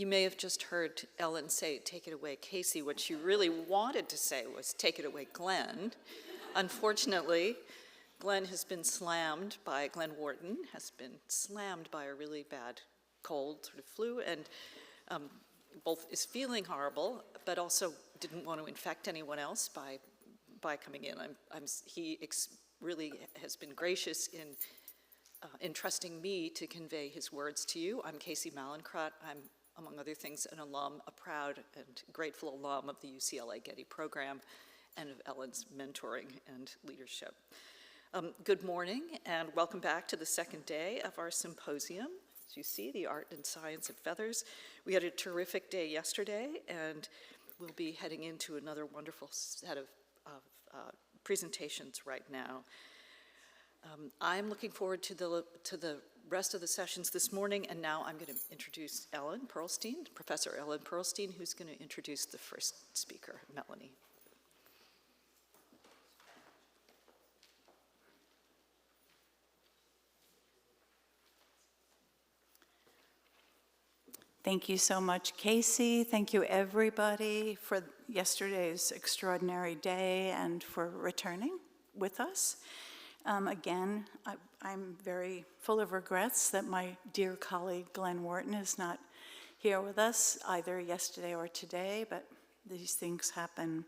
You may have just heard Ellen say, "Take it away, Casey." What she really wanted to say was, "Take it away, Glenn." Unfortunately, Glenn Wharton has been slammed by a really bad cold, sort of flu, and both is feeling horrible, but also didn't want to infect anyone else by coming in. He really has been gracious in entrusting me to convey his words to you. I'm Casey Mallinckrodt. I'm, among other things, an alum, a proud and grateful alum of the UCLA Getty program and of Ellen's mentoring and leadership. Good morning and welcome back to the second day of our symposium. As you see, the Art and Science of Feathers. We had a terrific day yesterday and we'll be heading into another wonderful set of presentations right now. I'm looking forward to the rest of the sessions this morning, and now I'm going to introduce Ellen Pearlstein, Professor Ellen Pearlstein, who's going to introduce the first speaker, Melanie. Thank you so much, Casey. Thank you, everybody, for yesterday's extraordinary day and for returning with us. Again, I'm very full of regrets that my dear colleague Glenn Wharton is not here with us either yesterday or today, but these things happen.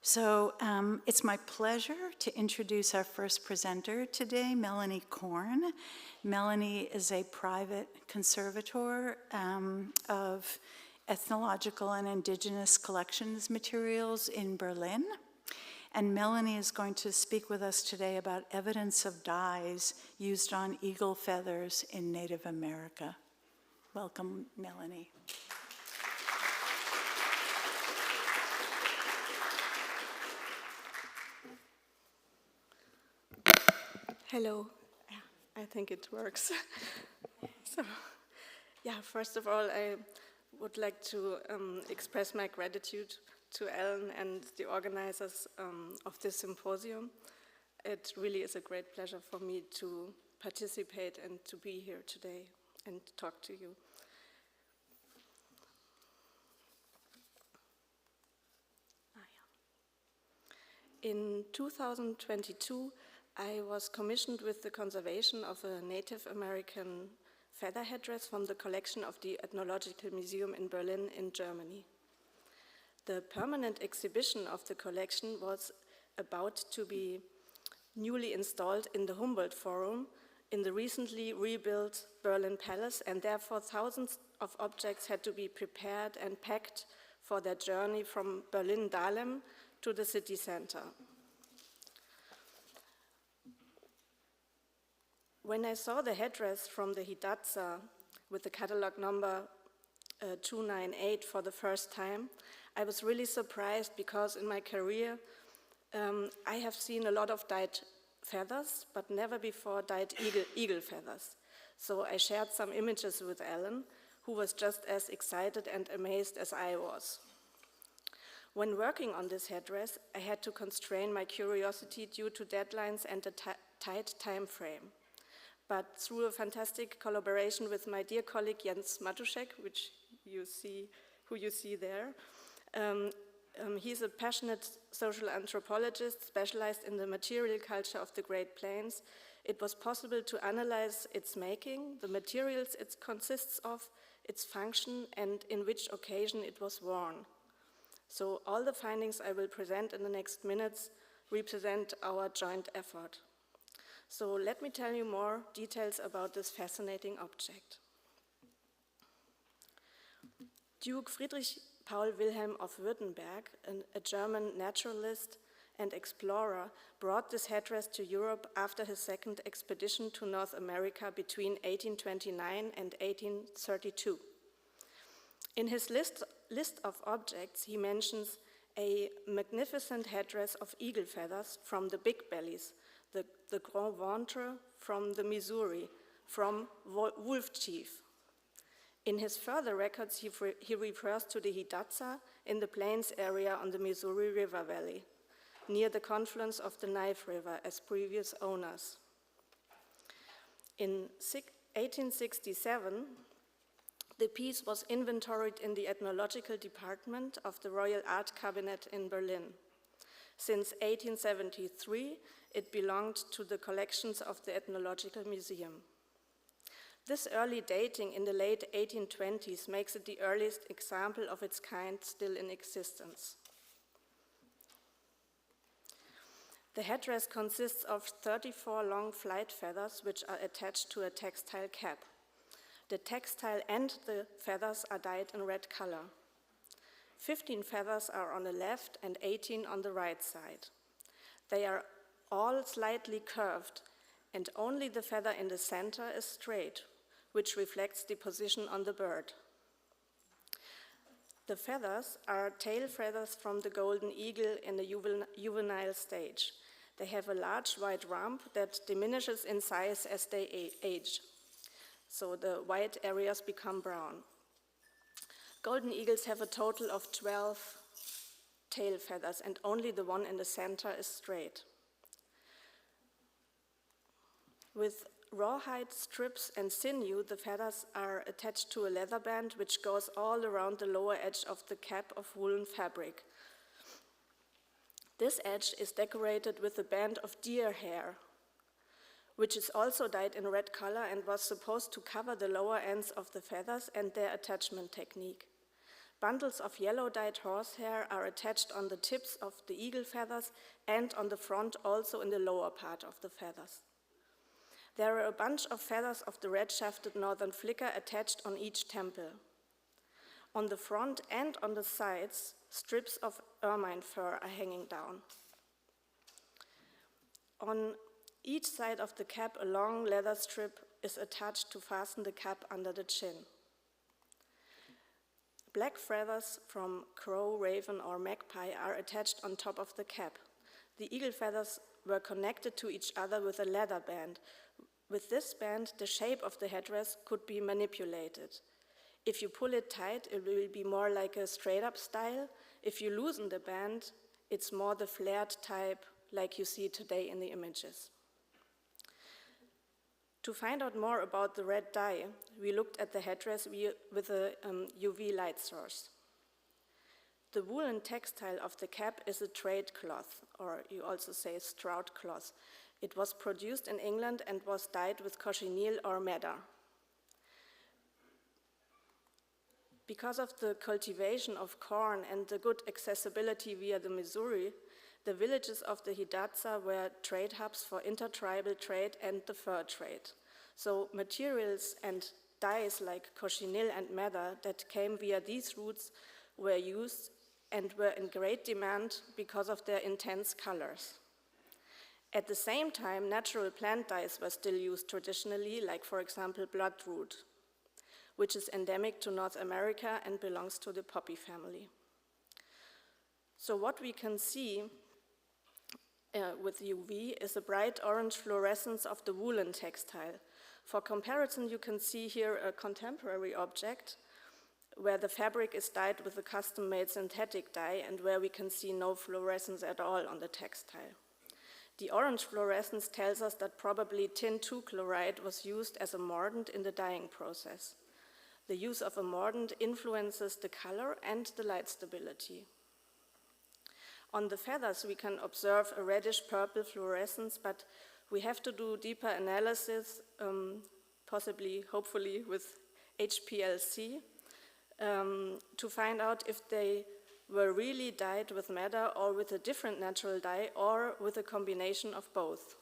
So it's my pleasure to introduce our first presenter today, Melanie Korn. Melanie is a private conservator of ethnological and indigenous collections materials in Berlin. And Melanie is going to speak with us today about evidence of dyes used on eagle feathers in Native America. Welcome, Melanie. Hello. I think it works. So, yeah, first of all, I would like to express my gratitude to Ellen and the organizers of this symposium. It really is a great pleasure for me to participate and to be here today and talk to you. In 2022, I was commissioned with the conservation of a Native American feather headdress from the collection of the Ethnological Museum in Berlin in Germany. The permanent exhibition of the collection was about to be newly installed in the Humboldt Forum in the recently rebuilt Berlin Palace, and therefore thousands of objects had to be prepared and packed for their journey from Berlin-Dahlem to the city center. When I saw the headdress from the Hidatsa with the catalog number 298 for the first time, I was really surprised because in my career I have seen a lot of dyed feathers, but never before dyed eagle feathers. So I shared some images with Ellen, who was just as excited and amazed as I was. When working on this headdress, I had to constrain my curiosity due to deadlines and a tight time frame. But through a fantastic collaboration with my dear colleague Jens Matuszek, who you see there, he's a passionate social anthropologist specialized in the material culture of the Great Plains. It was possible to analyze its making, the materials it consists of, its function, and in which occasion it was worn. So all the findings I will present in the next minutes represent our joint effort. So let me tell you more details about this fascinating object. Duke Friedrich Paul Wilhelm of Württemberg, a German naturalist and explorer, brought this headdress to Europe after his second expedition to North America between 1829 and 1832. In his list of objects, he mentions a magnificent headdress of eagle feathers from the Big Bellies, the Grand Ventre from the Missouri, from Wolf Chief. In his further records, he refers to the Hidatsa in the plains area on the Missouri River Valley, near the confluence of the Knife River as previous owners. In 1867, The piece was inventoried in the ethnological department of the Royal Art Cabinet in Berlin. Since 1873, it belonged to the collections of the Ethnological Museum. This early dating in the late 1820s makes it the earliest example of its kind still in existence. The headdress consists of 34 long flight feathers which are attached to a textile cap. The textile and the feathers are dyed in red color. 15 feathers are on the left and 18 on the right side. They are all slightly curved, and only the feather in the center is straight, which reflects the position on the bird. The feathers are tail feathers from the golden eagle in the juvenile stage. They have a large white rump that diminishes in size as they age, so the white areas become brown. Golden eagles have a total of 12 tail feathers, and only the one in the center is straight. With rawhide strips and sinew, the feathers are attached to a leather band which goes all around the lower edge of the cap of woolen fabric. This edge is decorated with a band of deer hair, which is also dyed in red color and was supposed to cover the lower ends of the feathers and their attachment technique. Bundles of yellow dyed horsehair are attached on the tips of the eagle feathers and on the front, also in the lower part of the feathers. There are a bunch of feathers of the red-shafted northern flicker attached on each temple. On the front and on the sides, strips of ermine fur are hanging down. On each side of the cap, a long leather strip is attached to fasten the cap under the chin. Black feathers from crow, raven, or magpie are attached on top of the cap. The eagle feathers were connected to each other with a leather band. With this band, the shape of the headdress could be manipulated. If you pull it tight, it will be more like a straight-up style. If you loosen the band, it's more the flared type like you see today in the images. To find out more about the red dye, we looked at the headdress with a UV light source. The woolen textile of the cap is a trade cloth, or you also say strout cloth. It was produced in England and was dyed with cochineal or madder. Because of the cultivation of corn and the good accessibility via the Missouri, the villages of the Hidatsa were trade hubs for intertribal trade and the fur trade. So materials and dyes like cochineal and madder that came via these routes were used and were in great demand because of their intense colors. At the same time, natural plant dyes were still used traditionally, like for example bloodroot, which is endemic to North America and belongs to the poppy family. So what we can see with UV is a bright orange fluorescence of the woolen textile. For comparison, you can see here a contemporary object where the fabric is dyed with a custom-made synthetic dye and where we can see no fluorescence at all on the textile. The orange fluorescence tells us that probably tin 2 chloride was used as a mordant in the dyeing process. The use of a mordant influences the color and the light stability. On the feathers, we can observe a reddish-purple fluorescence, but we have to do deeper analysis, possibly, hopefully, with HPLC, to find out if they were really dyed with madder or with a different natural dye or with a combination of both.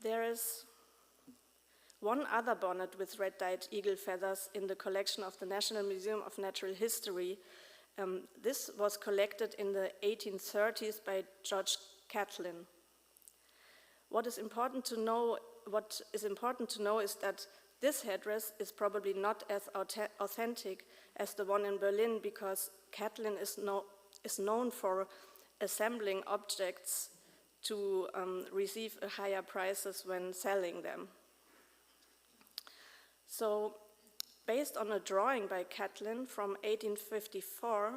There is one other bonnet with red-dyed eagle feathers in the collection of the National Museum of Natural History. This was collected in the 1830s by George Catlin. What is important to know is that this headdress is probably not as authentic as the one in Berlin, because Catlin is known for assembling objects to receive higher prices when selling them. So, based on a drawing by Catlin from 1854,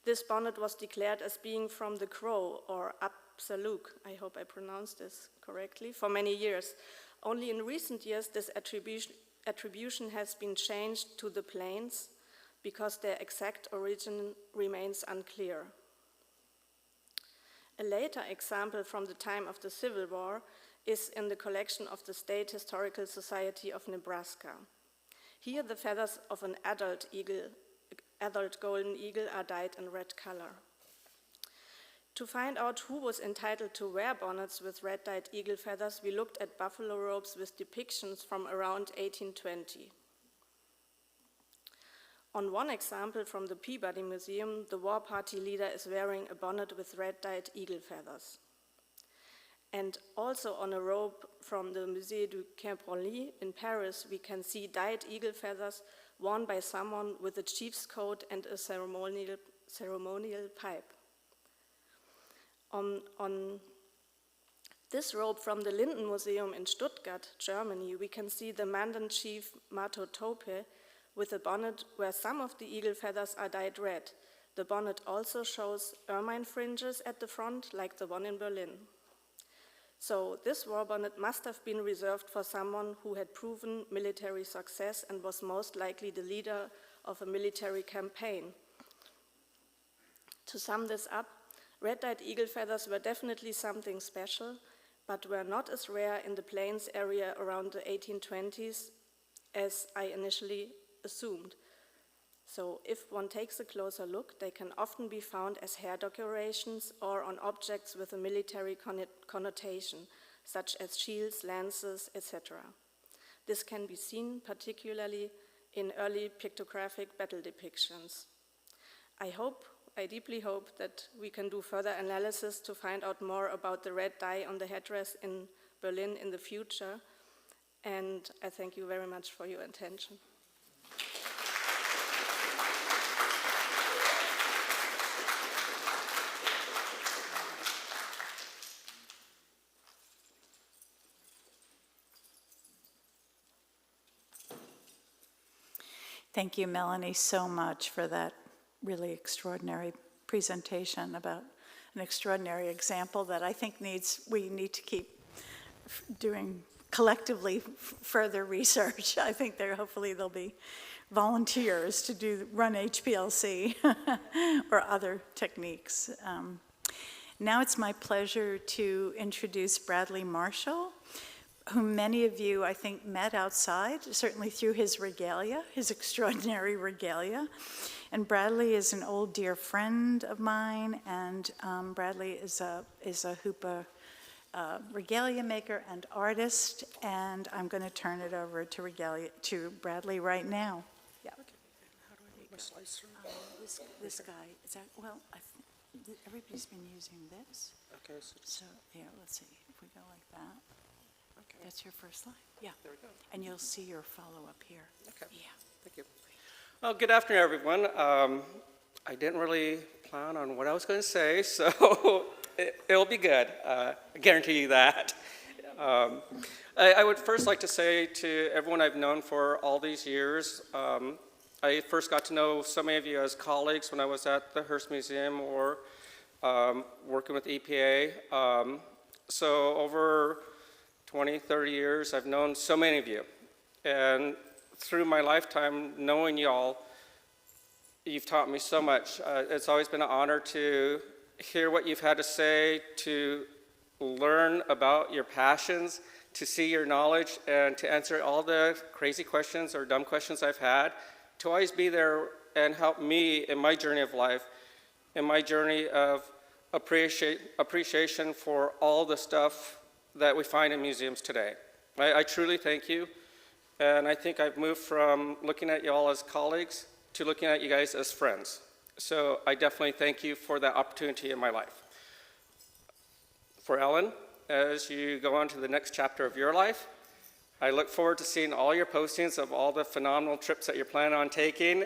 this bonnet was declared as being from the crow, or Apsaluk, I hope I pronounced this correctly, for many years. Only in recent years this attribution has been changed to the plains because their exact origin remains unclear. A later example from the time of the Civil War is in the collection of the State Historical Society of Nebraska. Here the feathers of an adult golden eagle are dyed in red color. To find out who was entitled to wear bonnets with red-dyed eagle feathers, we looked at buffalo robes with depictions from around 1820. On one example from the Peabody Museum, the war party leader is wearing a bonnet with red-dyed eagle feathers. And also on a robe from the Musée du Quai Branly in Paris, we can see dyed eagle feathers worn by someone with a chief's coat and a ceremonial pipe. On this robe from the Linden Museum in Stuttgart, Germany, we can see the Mandan chief Mato Tope with a bonnet where some of the eagle feathers are dyed red. The bonnet also shows ermine fringes at the front, like the one in Berlin. So this war bonnet must have been reserved for someone who had proven military success and was most likely the leader of a military campaign. To sum this up, red-dyed eagle feathers were definitely something special, but were not as rare in the plains area around the 1820s as I initially assumed. So if one takes a closer look, they can often be found as hair decorations or on objects with a military connotation, such as shields, lances, etc. This can be seen particularly in early pictographic battle depictions. I deeply hope that we can do further analysis to find out more about the red dye on the headdress in Berlin in the future, and I thank you very much for your attention. Thank you, Melanie, so much for that really extraordinary presentation about an extraordinary example that I think we need to keep doing collectively further research. I think hopefully there'll be volunteers to run HPLC or other techniques. Now it's my pleasure to introduce Bradley Marshall, whom many of you, I think, met outside, certainly through his regalia, his extraordinary regalia. And Bradley is an old dear friend of mine, and Bradley is a Hupa regalia maker and artist, and I'm going to turn it over to Bradley right now. Yeah. Okay. How do I make my slides through? This guy, is that, well, everybody's been using this. Okay. So, yeah, let's see, if we go like that. Okay. That's your first slide? Yeah. There we go. And you'll see your follow-up here. Okay. Yeah. Thank you. Well, good afternoon, everyone. I didn't really plan on what I was going to say, so it'll be good. I guarantee you that. I would first like to say to everyone I've known for all these years, I first got to know so many of you as colleagues when I was at the Hearst Museum or working with EPA. So over 20, 30 years, I've known so many of you. And through my lifetime, knowing y'all, you've taught me so much. It's always been an honor to hear what you've had to say, to learn about your passions, to see your knowledge, and to answer all the crazy questions or dumb questions I've had, to always be there and help me in my journey of life, in my journey of appreciation for all the stuff that we find in museums today. I truly thank you. And I think I've moved from looking at you all as colleagues to looking at you guys as friends. So I definitely thank you for that opportunity in my life. For Ellen, as you go on to the next chapter of your life, I look forward to seeing all your postings of all the phenomenal trips that you're planning on taking.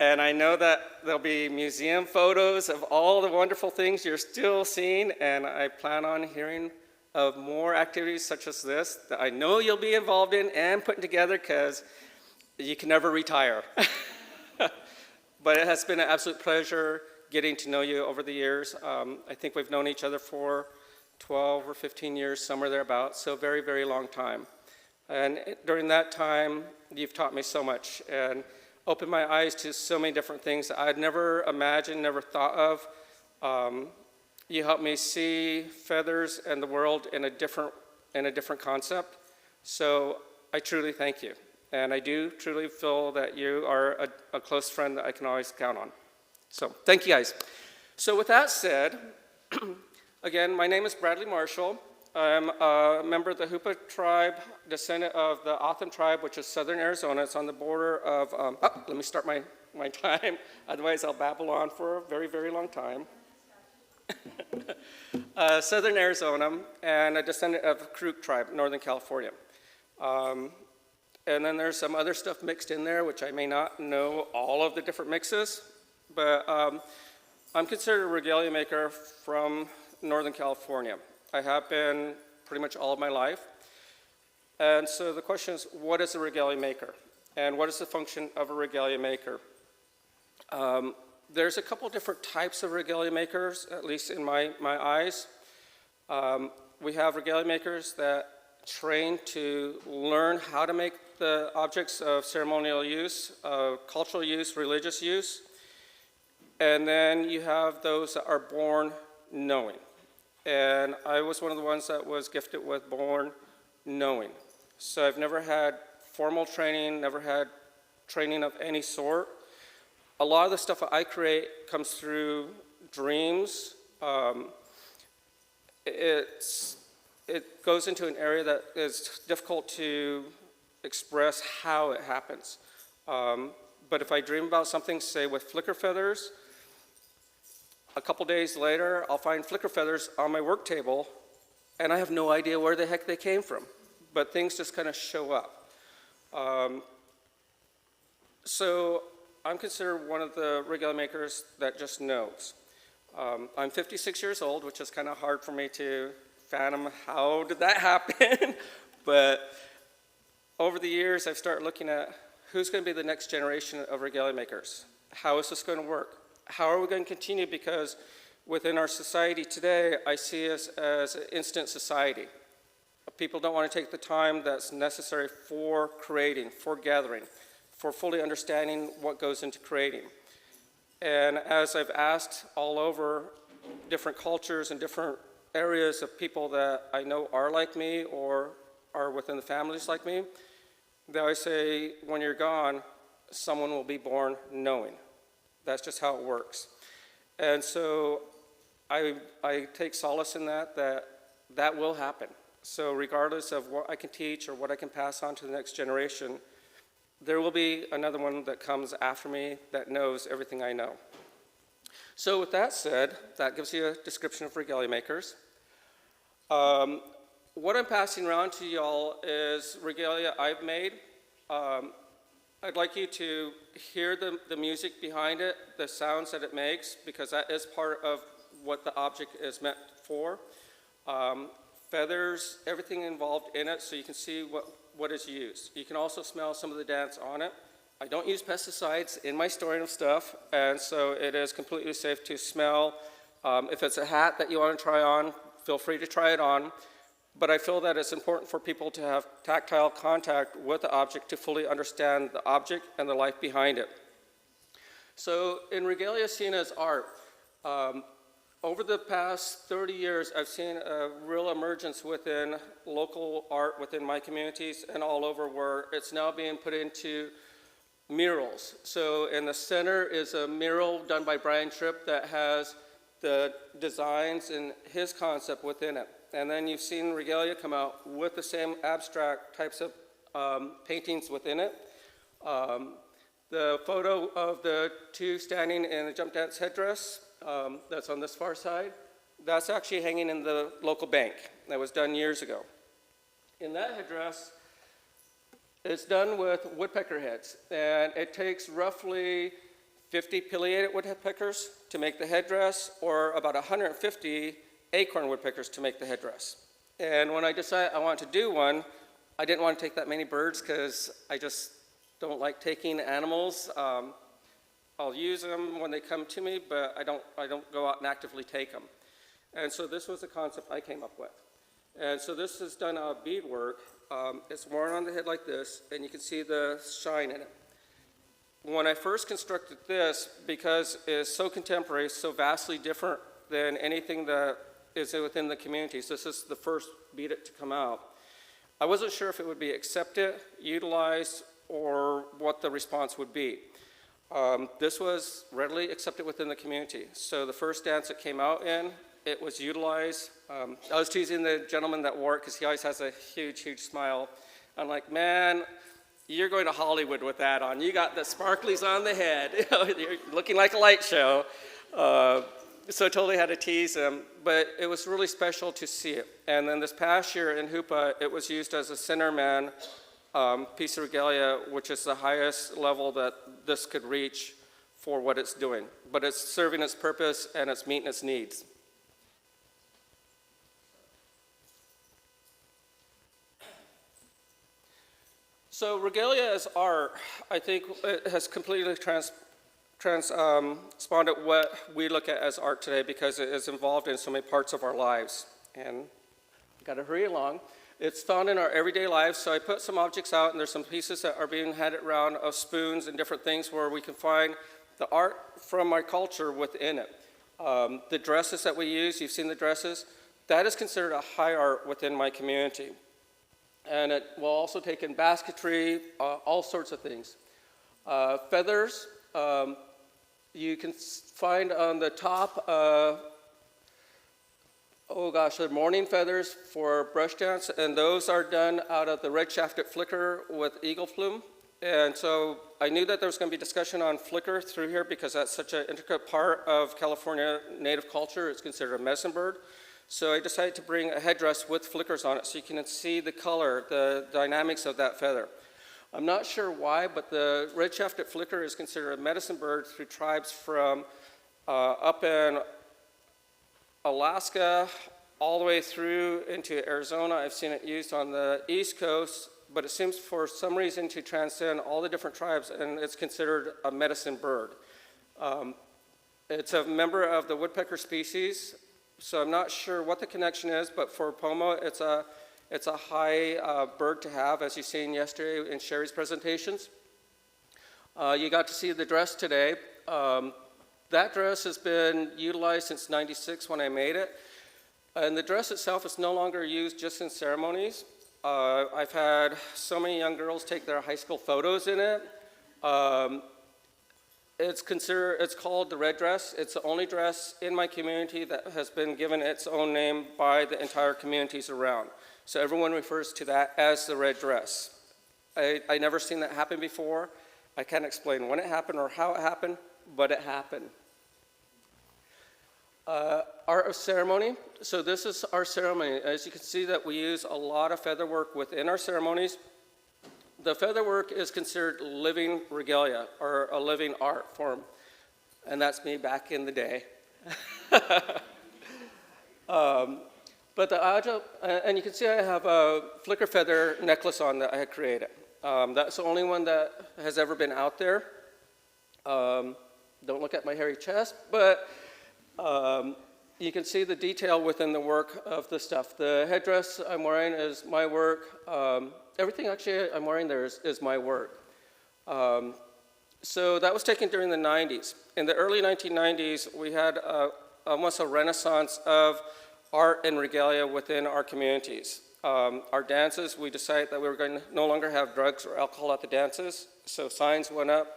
And I know that there'll be museum photos of all the wonderful things you're still seeing, and I plan on hearing of more activities such as this that I know you'll be involved in and putting together, because you can never retire. But it has been an absolute pleasure getting to know you over the years. I think we've known each other for 12 or 15 years, somewhere thereabouts, so very, very long time. And during that time, you've taught me so much and opened my eyes to so many different things that I'd never imagined, never thought of. You helped me see feathers and the world in a different concept. So I truly thank you. And I do truly feel that you are a close friend that I can always count on. So thank you guys. So with that said, again, my name is Bradley Marshall. I'm a member of the Hupa tribe, descendant of the Otham tribe, which is southern Arizona. It's on the border of, let me start my time, otherwise I'll babble on for a very, very long time. Southern Arizona, and a descendant of the Karuk tribe, Northern California. And then there's some other stuff mixed in there, which I may not know all of the different mixes, but I'm considered a regalia maker from Northern California. I have been pretty much all of my life. And so the question is, what is a regalia maker? And what is the function of a regalia maker? There's a couple different types of regalia makers, at least in my eyes. We have regalia makers that train to learn how to make the objects of ceremonial use, cultural use, religious use. And then you have those that are born knowing. And I was one of the ones that was gifted with born knowing. So I've never had formal training, never had training of any sort. A lot of the stuff that I create comes through dreams. It goes into an area that is difficult to express how it happens. But if I dream about something, say with flicker feathers, a couple days later, I'll find flicker feathers on my work table, and I have no idea where the heck they came from. But things just kind of show up. So I'm considered one of the regalia makers that just knows. I'm 56 years old, which is kind of hard for me to fathom how did that happen. But over the years, I've started looking at who's going to be the next generation of regalia makers. How is this going to work? How are we going to continue? Because within our society today, I see us as an instant society. People don't want to take the time that's necessary for creating, for gathering, for fully understanding what goes into creating. And as I've asked all over different cultures and different areas of people that I know are like me or are within the families like me, they always say, when you're gone, someone will be born knowing. That's just how it works. And so I take solace in that will happen. So regardless of what I can teach or what I can pass on to the next generation, there will be another one that comes after me that knows everything I know. So with that said, that gives you a description of regalia makers. What I'm passing around to y'all is regalia I've made. I'd like you to hear the music behind it, the sounds that it makes, because that is part of what the object is meant for. Feathers, everything involved in it, so you can see what is used. You can also smell some of the dance on it. I don't use pesticides in my storing of stuff, and so it is completely safe to smell. If it's a hat that you want to try on, feel free to try it on. But I feel that it's important for people to have tactile contact with the object to fully understand the object and the life behind it. So in regalia seen as art, over the past 30 years, I've seen a real emergence within local art within my communities and all over, where it's now being put into murals. So in the center is a mural done by Brian Tripp that has the designs and his concept within it. And then you've seen regalia come out with the same abstract types of paintings within it. The photo of the two standing in a jump dance headdress, that's on this far side, that's actually hanging in the local bank. That was done years ago. In that headdress, it's done with woodpecker heads, and it takes roughly 50 pileated woodpeckers to make the headdress, or about 150 acorn woodpeckers to make the headdress. And when I decided I wanted to do one, I didn't want to take that many birds because I just don't like taking animals. I'll use them when they come to me, but I don't go out and actively take them. And so this was the concept I came up with. And so this is done out of beadwork. It's worn on the head like this, and you can see the shine in it. When I first constructed this, because it's so contemporary, so vastly different than anything that is within the communities, this is the first beat it to come out. I wasn't sure if it would be accepted, utilized, or what the response would be. This was readily accepted within the community. So the first dance it came out in, it was utilized. I was teasing the gentleman that wore it because he always has a huge, huge smile. I'm like, man, you're going to Hollywood with that on. You got the sparklies on the head. You're looking like a light show. So I totally had to tease him, but it was really special to see it. And then this past year in Hupa, it was used as a centerman piece of regalia, which is the highest level that this could reach for what it's doing. But it's serving its purpose and it's meeting its needs. So regalia as art, I think it has completely transponded what we look at as art today because it is involved in so many parts of our lives. And got to hurry along. It's found in our everyday lives, so I put some objects out, and there's some pieces that are being handed around of spoons and different things where we can find the art from our culture within it. The dresses that we use, you've seen the dresses, that is considered a high art within my community. And it will also take in basketry, all sorts of things. Feathers, you can find on the top, they're mourning feathers for brush dance, and those are done out of the red-shafted flicker with eagle plume. And so I knew that there was going to be discussion on flicker through here because that's such an intricate part of California native culture. It's considered a medicine bird. So I decided to bring a headdress with flickers on it so you can see the color, the dynamics of that feather. I'm not sure why, but the red-shafted flicker is considered a medicine bird through tribes from up in Alaska all the way through into Arizona. I've seen it used on the East Coast, but it seems for some reason to transcend all the different tribes, and it's considered a medicine bird. It's a member of the woodpecker species. So I'm not sure what the connection is, but for Pomo, it's a high bird to have, as you've seen yesterday in Sherry's presentations. You got to see the dress today. That dress has been utilized since '96 when I made it. And the dress itself is no longer used just in ceremonies. I've had so many young girls take their high school photos in it. It's called the red dress. It's the only dress in my community that has been given its own name by the entire communities around. So everyone refers to that as the red dress. I never seen that happen before. I can't explain when it happened or how it happened, but it happened. Art of ceremony. So this is our ceremony. As you can see that we use a lot of feather work within our ceremonies. The feather work is considered living regalia, or a living art form. And that's me back in the day. But the agile, and you can see I have a flicker feather necklace on that I had created. That's the only one that has ever been out there. Don't look at my hairy chest, but you can see the detail within the work of the stuff. The headdress I'm wearing is my work. Everything actually I'm wearing there is my work. So that was taken during the 90s. In the early 1990s, we had almost a renaissance of art and regalia within our communities. Our dances, we decided that we were going to no longer have drugs or alcohol at the dances, so signs went up.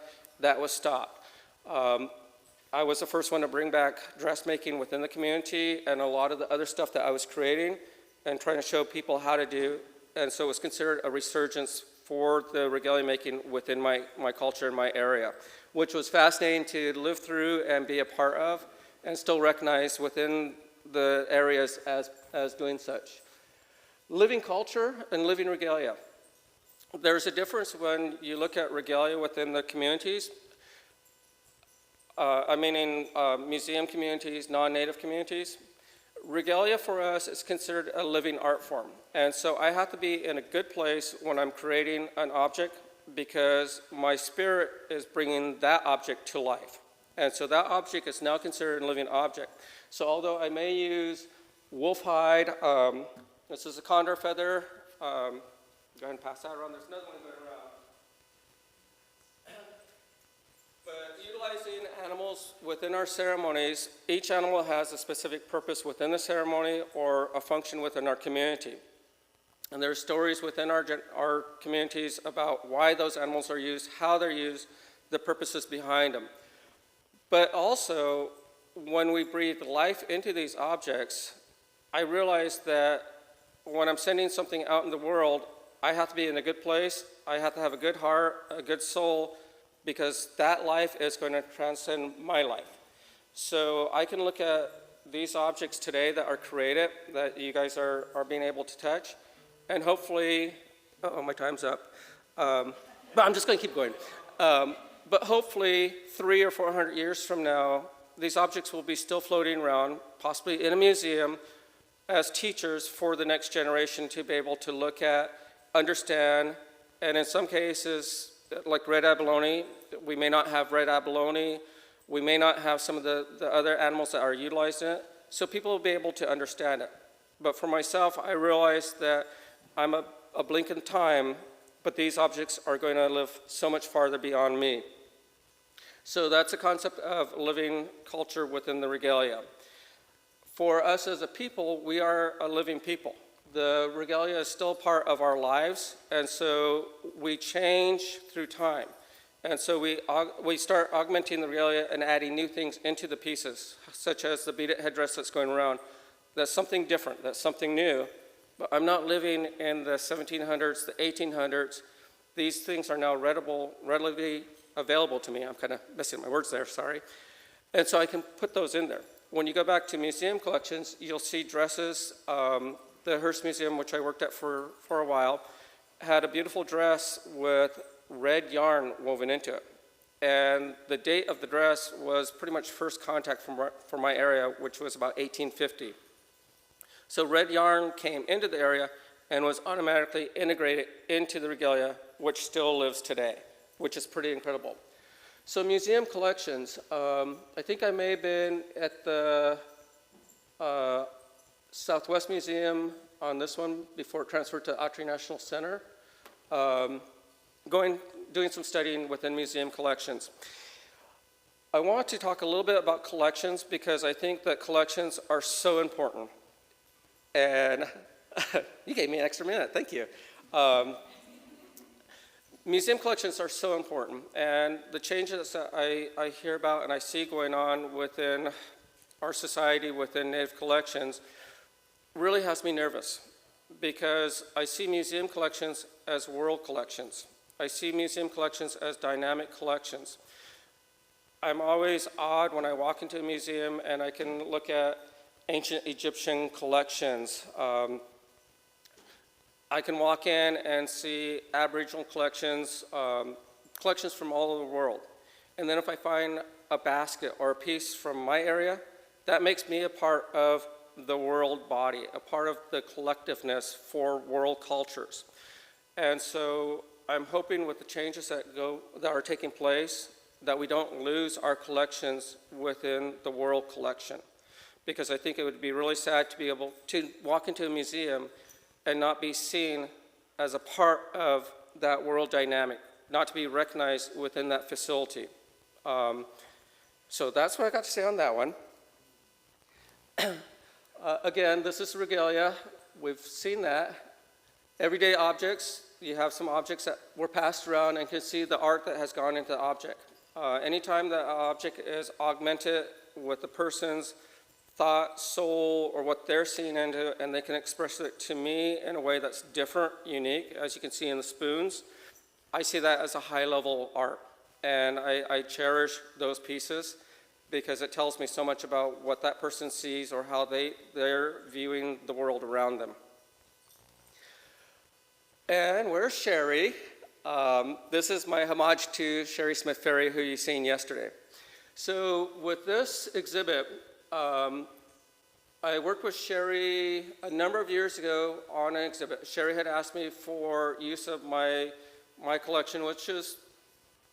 That was stopped. I was the first one to bring back dressmaking within the community and a lot of the other stuff that I was creating and trying to show people how to do. And so it was considered a resurgence for the regalia making within my culture and my area, which was fascinating to live through and be a part of and still recognized within the areas as doing such. Living culture and living regalia. There's a difference when you look at regalia within the communities. In museum communities, non-native communities. Regalia for us is considered a living art form. And so I have to be in a good place when I'm creating an object because my spirit is bringing that object to life. And so that object is now considered a living object. So although I may use wolf hide, this is a condor feather, Go ahead and pass that around. There's another one going around. But utilizing animals within our ceremonies, each animal has a specific purpose within the ceremony or a function within our community. And there are stories within our communities about why those animals are used, how they're used, the purposes behind them. But also, when we breathe life into these objects, I realize that when I'm sending something out in the world, I have to be in a good place, I have to have a good heart, a good soul, because that life is going to transcend my life. So I can look at these objects today that are created, that you guys are being able to touch, and hopefully, my time's up, but I'm just going to keep going. But hopefully, 300 or 400 years from now, these objects will be still floating around, possibly in a museum, as teachers for the next generation to be able to look at, understand, and in some cases, like red abalone, we may not have red abalone, we may not have some of the other animals that are utilized in it, so people will be able to understand it. But for myself, I realize that I'm a blink in time, but these objects are going to live so much farther beyond me. So that's a concept of living culture within the regalia. For us as a people, we are a living people. The regalia is still part of our lives, and so we change through time. And so we start augmenting the regalia and adding new things into the pieces, such as the beaded headdress that's going around. That's something different, that's something new. But I'm not living in the 1700s, the 1800s. These things are now readily available to me. I'm kind of messing my words there, sorry. And so I can put those in there. When you go back to museum collections, you'll see dresses. The Hearst Museum, which I worked at for a while, had a beautiful dress with red yarn woven into it. And the date of the dress was pretty much first contact from my area, which was about 1850. So red yarn came into the area and was automatically integrated into the regalia, which still lives today, which is pretty incredible. So museum collections, I think I may have been at the Southwest Museum on this one before it transferred to Autry National Center, doing some studying within museum collections. I want to talk a little bit about collections because I think that collections are so important. And you gave me an extra minute, thank you. Museum collections are so important, and the changes that I hear about and I see going on within our society, within Native collections, really has me nervous because I see museum collections as world collections. I see museum collections as dynamic collections. I'm always awed when I walk into a museum and I can look at ancient Egyptian collections. I can walk in and see Aboriginal collections, collections from all over the world. And then if I find a basket or a piece from my area, that makes me a part of the world body, a part of the collectiveness for world cultures. And so I'm hoping with the changes that are taking place, that we don't lose our collections within the world collection. Because I think it would be really sad to be able to walk into a museum and not be seen as a part of that world dynamic, not to be recognized within that facility. So that's what I got to say on that one. Again, this is regalia. We've seen that. Everyday objects, you have some objects that were passed around and can see the art that has gone into the object. Anytime the object is augmented with the person's thought, soul, or what they're seeing into it, and they can express it to me in a way that's different, unique, as you can see in the spoons, I see that as a high-level art. And I cherish those pieces because it tells me so much about what that person sees or how they're viewing the world around them. And where's Sherry? This is my homage to Sherry Smith-Ferry, who you seen yesterday. So with this exhibit, I worked with Sherry a number of years ago on an exhibit. Sherry had asked me for use of my collection, which is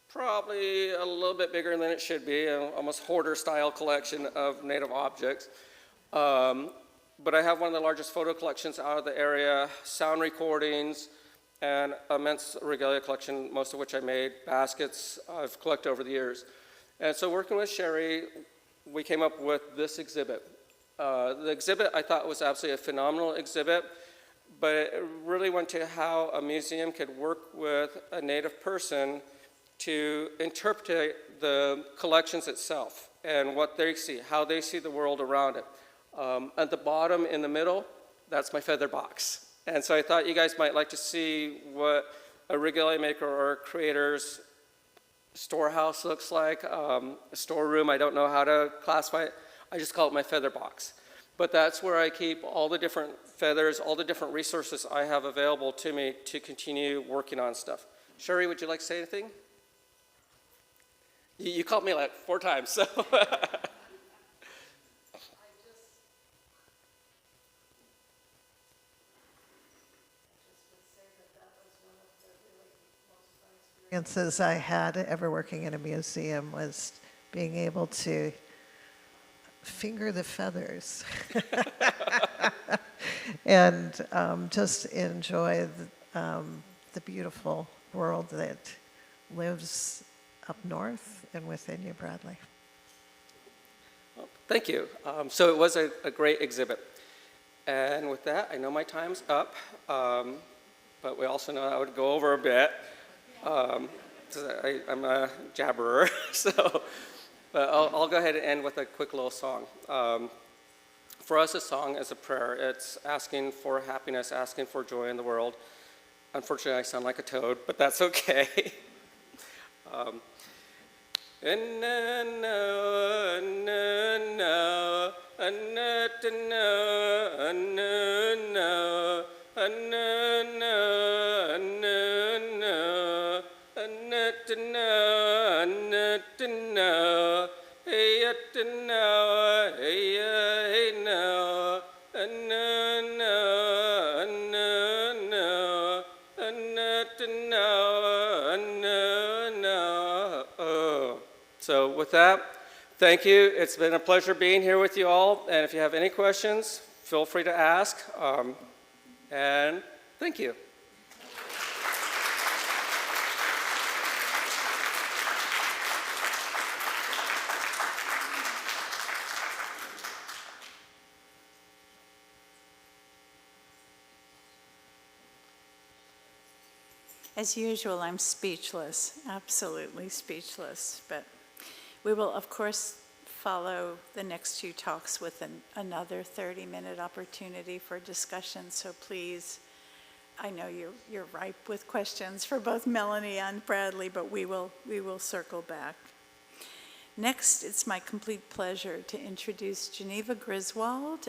probably a little bit bigger than it should be, an almost hoarder-style collection of Native objects. But I have one of the largest photo collections out of the area, sound recordings, and immense regalia collection, most of which I made, baskets I've collected over the years. And so working with Sherry, we came up with this exhibit. The exhibit I thought was absolutely a phenomenal exhibit, but it really went to how a museum could work with a Native person to interpret the collections itself and what they see, how they see the world around it. At the bottom in the middle, that's my feather box. And so I thought you guys might like to see what a regalia maker or a creator's storehouse looks like, a storeroom. I don't know how to classify it. I just call it my feather box. But that's where I keep all the different feathers, all the different resources I have available to me to continue working on stuff. Sherry, would you like to say anything? You called me like 4 times, so. Experiences I had ever working in a museum was being able to finger the feathers and just enjoy the beautiful world that lives up north and within you, Bradley. Well, thank you. So it was a great exhibit. And with that, I know my time's up, but we also know I would go over a bit. I'm a jabberer, so but I'll go ahead and end with a quick little song. For us, a song is a prayer. It's asking for happiness, asking for joy in the world. Unfortunately, I sound like a toad, but that's okay. So with that, thank you. It's been a pleasure being here with you all. And if you have any questions, feel free to ask. And thank you. As usual, I'm speechless, absolutely speechless, but we will, of course, follow the next 2 talks with another 30-minute opportunity for discussion, so please, I know you're ripe with questions for both Melanie and Bradley, but we will circle back. Next, it's my complete pleasure to introduce Geneva Griswold.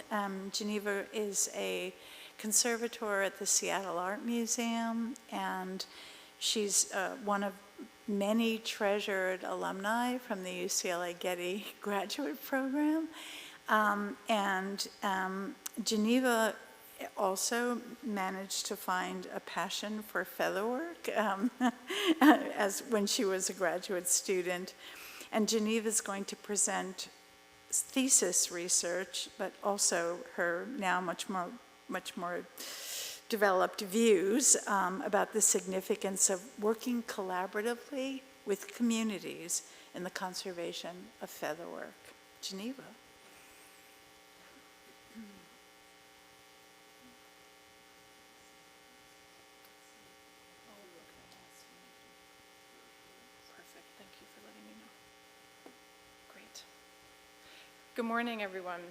Geneva is a conservator at the Seattle Art Museum, and she's one of many treasured alumni from the UCLA Getty graduate program. Geneva also managed to find a passion for featherwork as when she was a graduate student. And Geneva is going to present thesis research, but also her now much more developed views about the significance of working collaboratively with communities in the conservation of featherwork. Geneva. Perfect. Thank you for letting me know. Great. Good morning, everyone.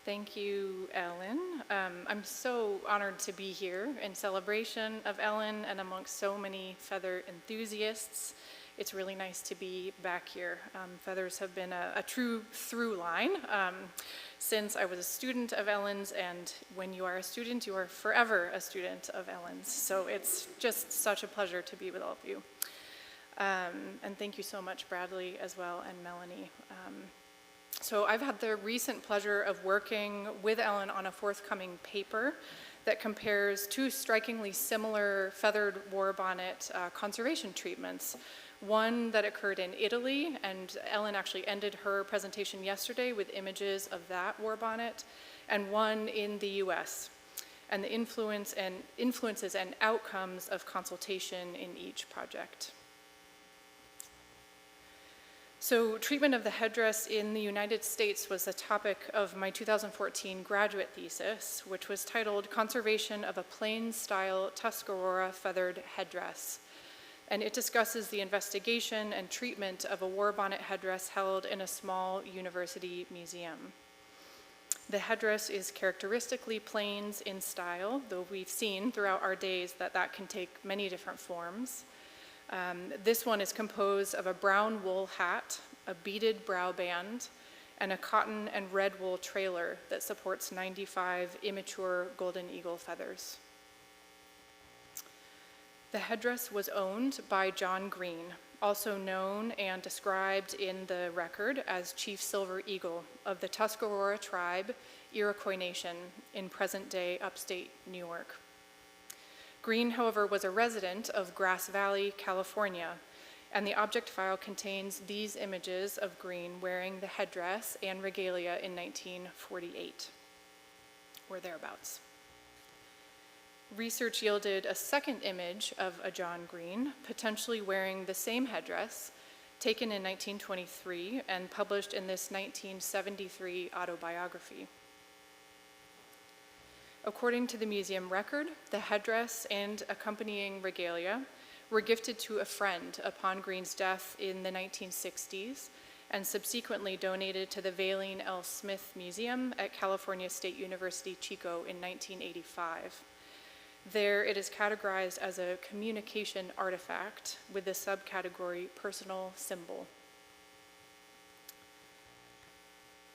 Thank you, Ellen. I'm so honored to be here in celebration of Ellen and amongst so many feather enthusiasts. It's really nice to be back here. Feathers have been a true through line since I was a student of Ellen's, and when you are a student, you are forever a student of Ellen's. So it's just such a pleasure to be with all of you. And thank you so much, Bradley, as well, and Melanie. So I've had the recent pleasure of working with Ellen on a forthcoming paper that compares 2 strikingly similar feathered war bonnet conservation treatments. One that occurred in Italy, and Ellen actually ended her presentation yesterday with images of that war bonnet, and one in the US. and the influences and outcomes of consultation in each project. So treatment of the headdress in the United States was the topic of my 2014 graduate thesis, which was titled Conservation of a Plain-Style Tuscarora Feathered Headdress. And it discusses the investigation and treatment of a war bonnet headdress held in a small university museum. The headdress is characteristically plains in style, though we've seen throughout our days that that can take many different forms. This one is composed of a brown wool hat, a beaded brow band, and a cotton and red wool trailer that supports 95 immature golden eagle feathers. The headdress was owned by John Green, also known and described in the record as Chief Silver Eagle of the Tuscarora tribe, Iroquois Nation, in present-day upstate New York. Green, however, was a resident of Grass Valley, California, and the object file contains these images of Green wearing the headdress and regalia in 1948, or thereabouts. Research yielded a second image of a John Green, potentially wearing the same headdress, taken in 1923 and published in this 1973 autobiography. According to the museum record, the headdress and accompanying regalia were gifted to a friend upon Green's death in the 1960s and subsequently donated to the Valine L. Smith Museum at California State University, Chico in 1985. There, it is categorized as a communication artifact with the subcategory personal symbol.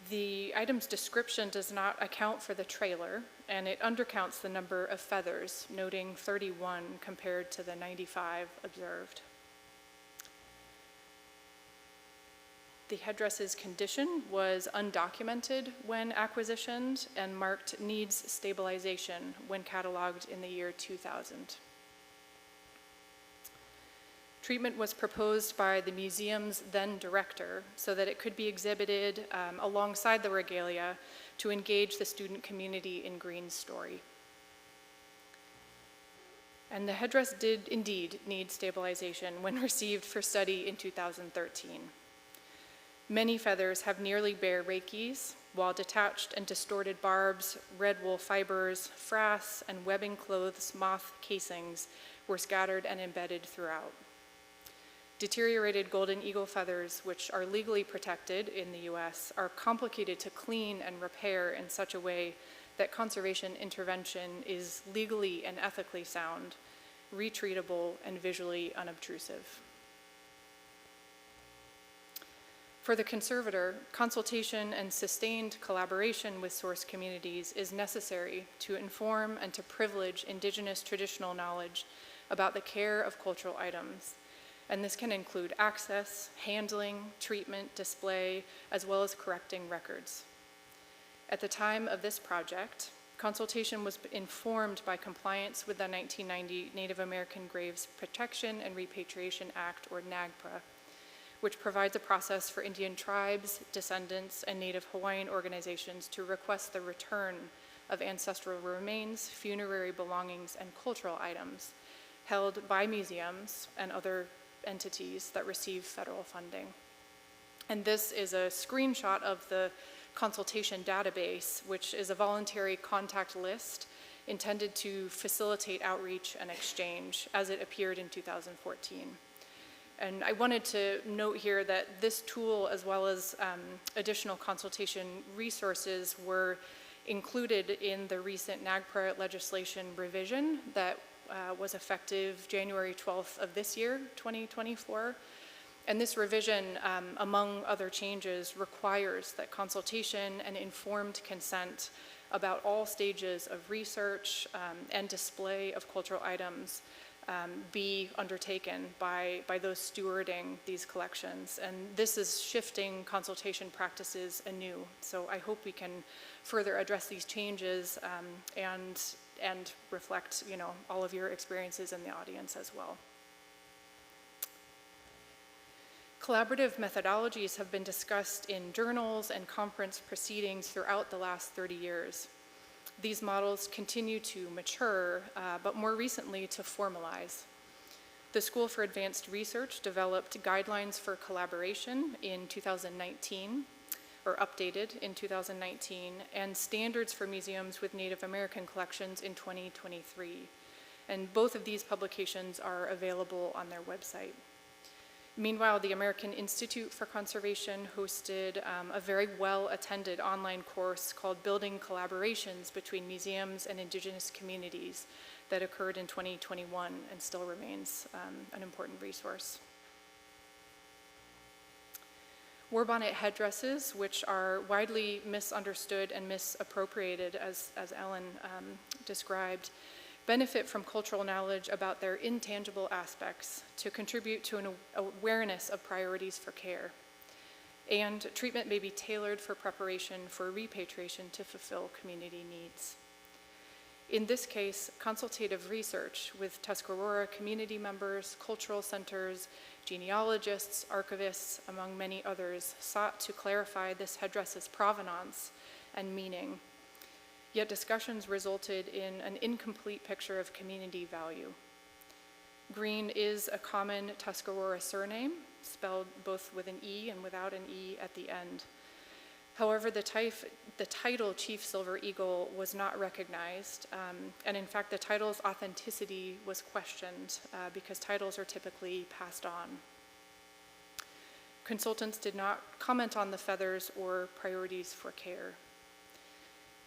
The item's description does not account for the trailer, and it undercounts the number of feathers, noting 31 compared to the 95 observed. The headdress's condition was undocumented when acquisitioned and marked needs stabilization when cataloged in the year 2000. Treatment was proposed by the museum's then director so that it could be exhibited alongside the regalia to engage the student community in Green's story. And the headdress did indeed need stabilization when received for study in 2013. Many feathers have nearly bare rachies, while detached and distorted barbs, red wool fibers, frass, and webbing clothes moth casings were scattered and embedded throughout. Deteriorated golden eagle feathers, which are legally protected in the US, are complicated to clean and repair in such a way that conservation intervention is legally and ethically sound, retreatable, and visually unobtrusive. For the conservator, consultation and sustained collaboration with source communities is necessary to inform and to privilege Indigenous traditional knowledge about the care of cultural items. And this can include access, handling, treatment, display, as well as correcting records. At the time of this project, consultation was informed by compliance with the 1990 Native American Graves Protection and Repatriation Act, or NAGPRA, which provides a process for Indian tribes, descendants, and Native Hawaiian organizations to request the return of ancestral remains, funerary belongings, and cultural items held by museums and other entities that receive federal funding. And this is a screenshot of the consultation database, which is a voluntary contact list intended to facilitate outreach and exchange as it appeared in 2014. And I wanted to note here that this tool, as well as additional consultation resources, were included in the recent NAGPRA legislation revision that was effective January 12th of this year, 2024. And this revision, among other changes, requires that consultation and informed consent about all stages of research and display of cultural items be undertaken by those stewarding these collections. And this is shifting consultation practices anew. So I hope we can further address these changes and reflect, all of your experiences in the audience as well. Collaborative methodologies have been discussed in journals and conference proceedings throughout the last 30 years. These models continue to mature, but more recently to formalize. The School for Advanced Research developed guidelines for collaboration in 2019, or updated in 2019, and standards for museums with Native American collections in 2023. And both of these publications are available on their website. Meanwhile, the American Institute for Conservation hosted a very well-attended online course called Building Collaborations Between Museums and Indigenous Communities that occurred in 2021 and still remains an important resource. War bonnet headdresses, which are widely misunderstood and misappropriated, as Ellen described, benefit from cultural knowledge about their intangible aspects to contribute to an awareness of priorities for care. And treatment may be tailored for preparation for repatriation to fulfill community needs. In this case, consultative research with Tuscarora community members, cultural centers, genealogists, archivists, among many others, sought to clarify this headdress's provenance and meaning. Yet discussions resulted in an incomplete picture of community value. Green is a common Tuscarora surname, spelled both with an E and without an E at the end. However, the title Chief Silver Eagle was not recognized, and in fact the title's authenticity was questioned because titles are typically passed on. Consultants did not comment on the feathers or priorities for care.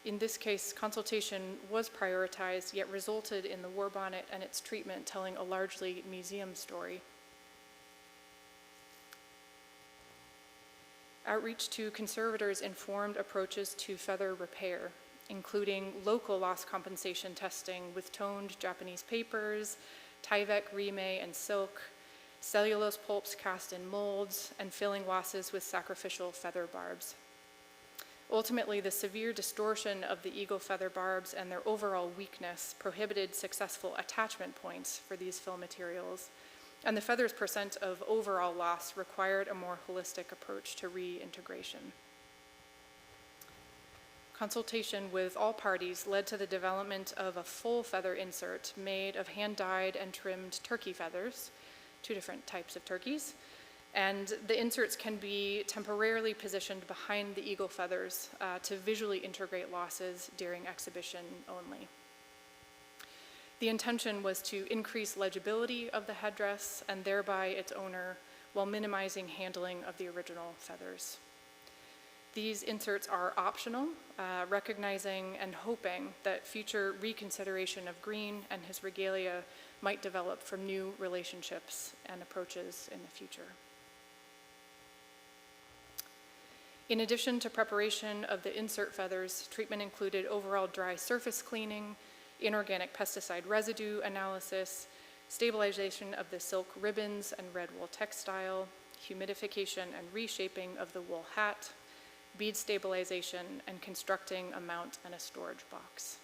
In this case, consultation was prioritized, yet resulted in the war bonnet and its treatment telling a largely museum story. Outreach to conservators informed approaches to feather repair, including local loss compensation testing with toned Japanese papers, Tyvek, Rime, and silk, cellulose pulps cast in molds, and filling losses with sacrificial feather barbs. Ultimately, the severe distortion of the eagle feather barbs and their overall weakness prohibited successful attachment points for these fill materials, and the feather's percent of overall loss required a more holistic approach to reintegration. Consultation with all parties led to the development of a full feather insert made of hand-dyed and trimmed turkey feathers, 2 different types of turkeys, and the inserts can be temporarily positioned behind the eagle feathers to visually integrate losses during exhibition only. The intention was to increase legibility of the headdress and thereby its owner while minimizing handling of the original feathers. These inserts are optional, recognizing and hoping that future reconsideration of Green and his regalia might develop from new relationships and approaches in the future. In addition to preparation of the insert feathers, treatment included overall dry surface cleaning, inorganic pesticide residue analysis, stabilization of the silk ribbons and red wool textile, humidification and reshaping of the wool hat, bead stabilization, and constructing a mount and a storage box.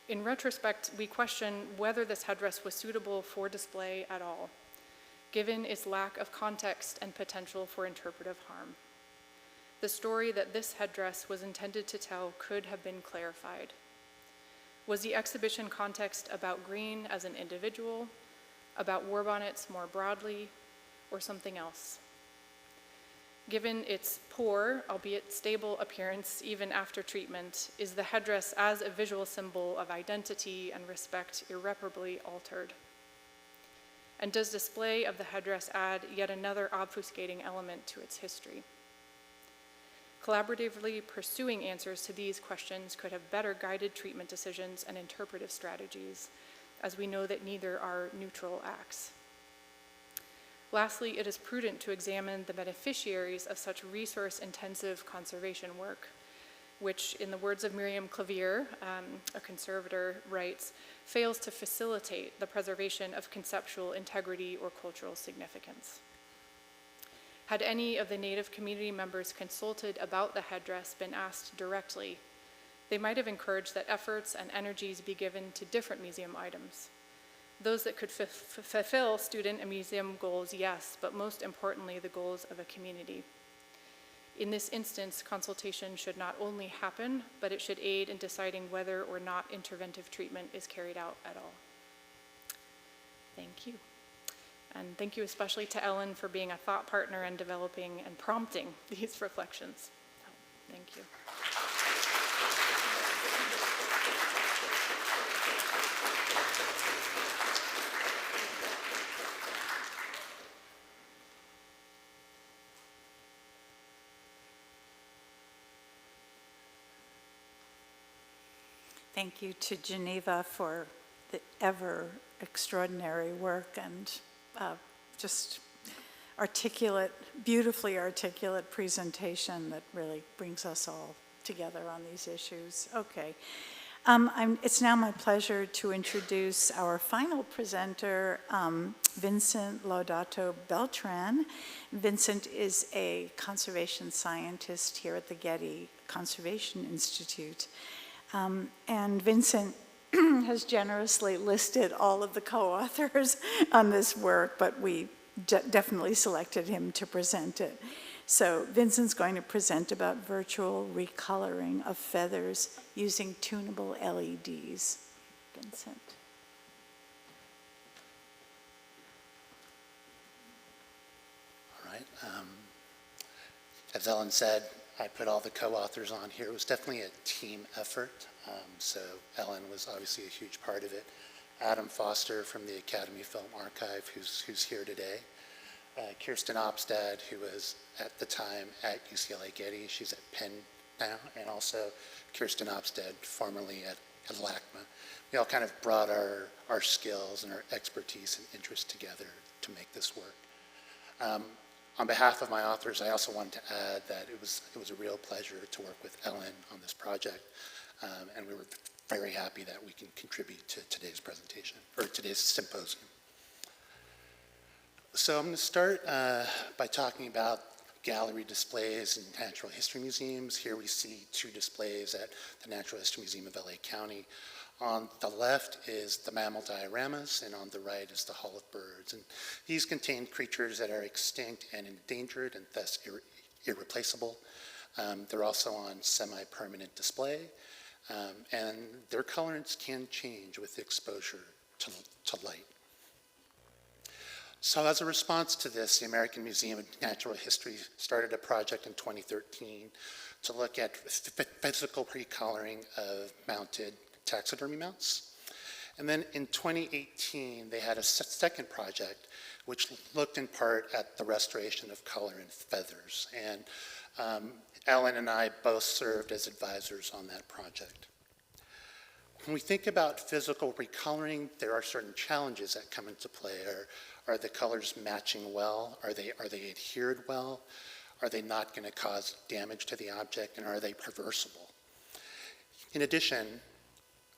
In retrospect, we question whether this headdress was suitable for display at all, given its lack of context and potential for interpretive harm. The story that this headdress was intended to tell could have been clarified. Was the exhibition context about Green as an individual, about war bonnets more broadly, or something else? Given its poor, albeit stable appearance even after treatment, is the headdress as a visual symbol of identity and respect irreparably altered? And does display of the headdress add yet another obfuscating element to its history? Collaboratively pursuing answers to these questions could have better guided treatment decisions and interpretive strategies, as we know that neither are neutral acts. Lastly, it is prudent to examine the beneficiaries of such resource-intensive conservation work, which, in the words of Miriam Clavier, a conservator, writes, fails to facilitate the preservation of conceptual integrity or cultural significance. Had any of the Native community members consulted about the headdress been asked directly, they might have encouraged that efforts and energies be given to different museum items. Those that could fulfill student and museum goals, yes, but most importantly, the goals of a community. In this instance, consultation should not only happen, but it should aid in deciding whether or not interventive treatment is carried out at all. Thank you. And thank you especially to Ellen for being a thought partner and developing and prompting these reflections. So, thank you. Thank you to Geneva for the ever extraordinary work and just articulate, beautifully articulate presentation that really brings us all together on these issues. Okay. It's now my pleasure to introduce our final presenter, Vincent Laudatory Beltran. Vincent is a conservation scientist here at the Getty Conservation Institute. And Vincent has generously listed all of the co-authors on this work, but we definitely selected him to present it. So Vincent's going to present about virtual recoloring of feathers using tunable LEDs. Vincent. All right. As Ellen said, I put all the co-authors on here. It was definitely a team effort. So Ellen was obviously a huge part of it. Adam Foster from the Academy Film Archive, who's here today. Kirsten Opstad, who was at the time at UCLA Getty. She's at Penn now. And also Kirsten Opstad, formerly at LACMA. We all kind of brought our skills and our expertise and interest together to make this work. On behalf of my authors, I also wanted to add that it was a real pleasure to work with Ellen on this project, and we were very happy that we can contribute to today's presentation, or today's symposium. So I'm going to start by talking about gallery displays in natural history museums. Here we see two displays at the Natural History Museum of LA County. On the left is the mammal dioramas, and on the right is the Hall of Birds. And these contain creatures that are extinct and endangered and thus irreplaceable. They're also on semi-permanent display, and their colorants can change with exposure to light. So as a response to this, the American Museum of Natural History started a project in 2013 to look at physical recoloring of mounted taxidermy mounts. And then in 2018, they had a second project which looked in part at the restoration of color in feathers. And Ellen and I both served as advisors on that project. When we think about physical recoloring, there are certain challenges that come into play. Are the colors matching well? Are they adhered well? Are they not going to cause damage to the object? And are they reversible? In addition,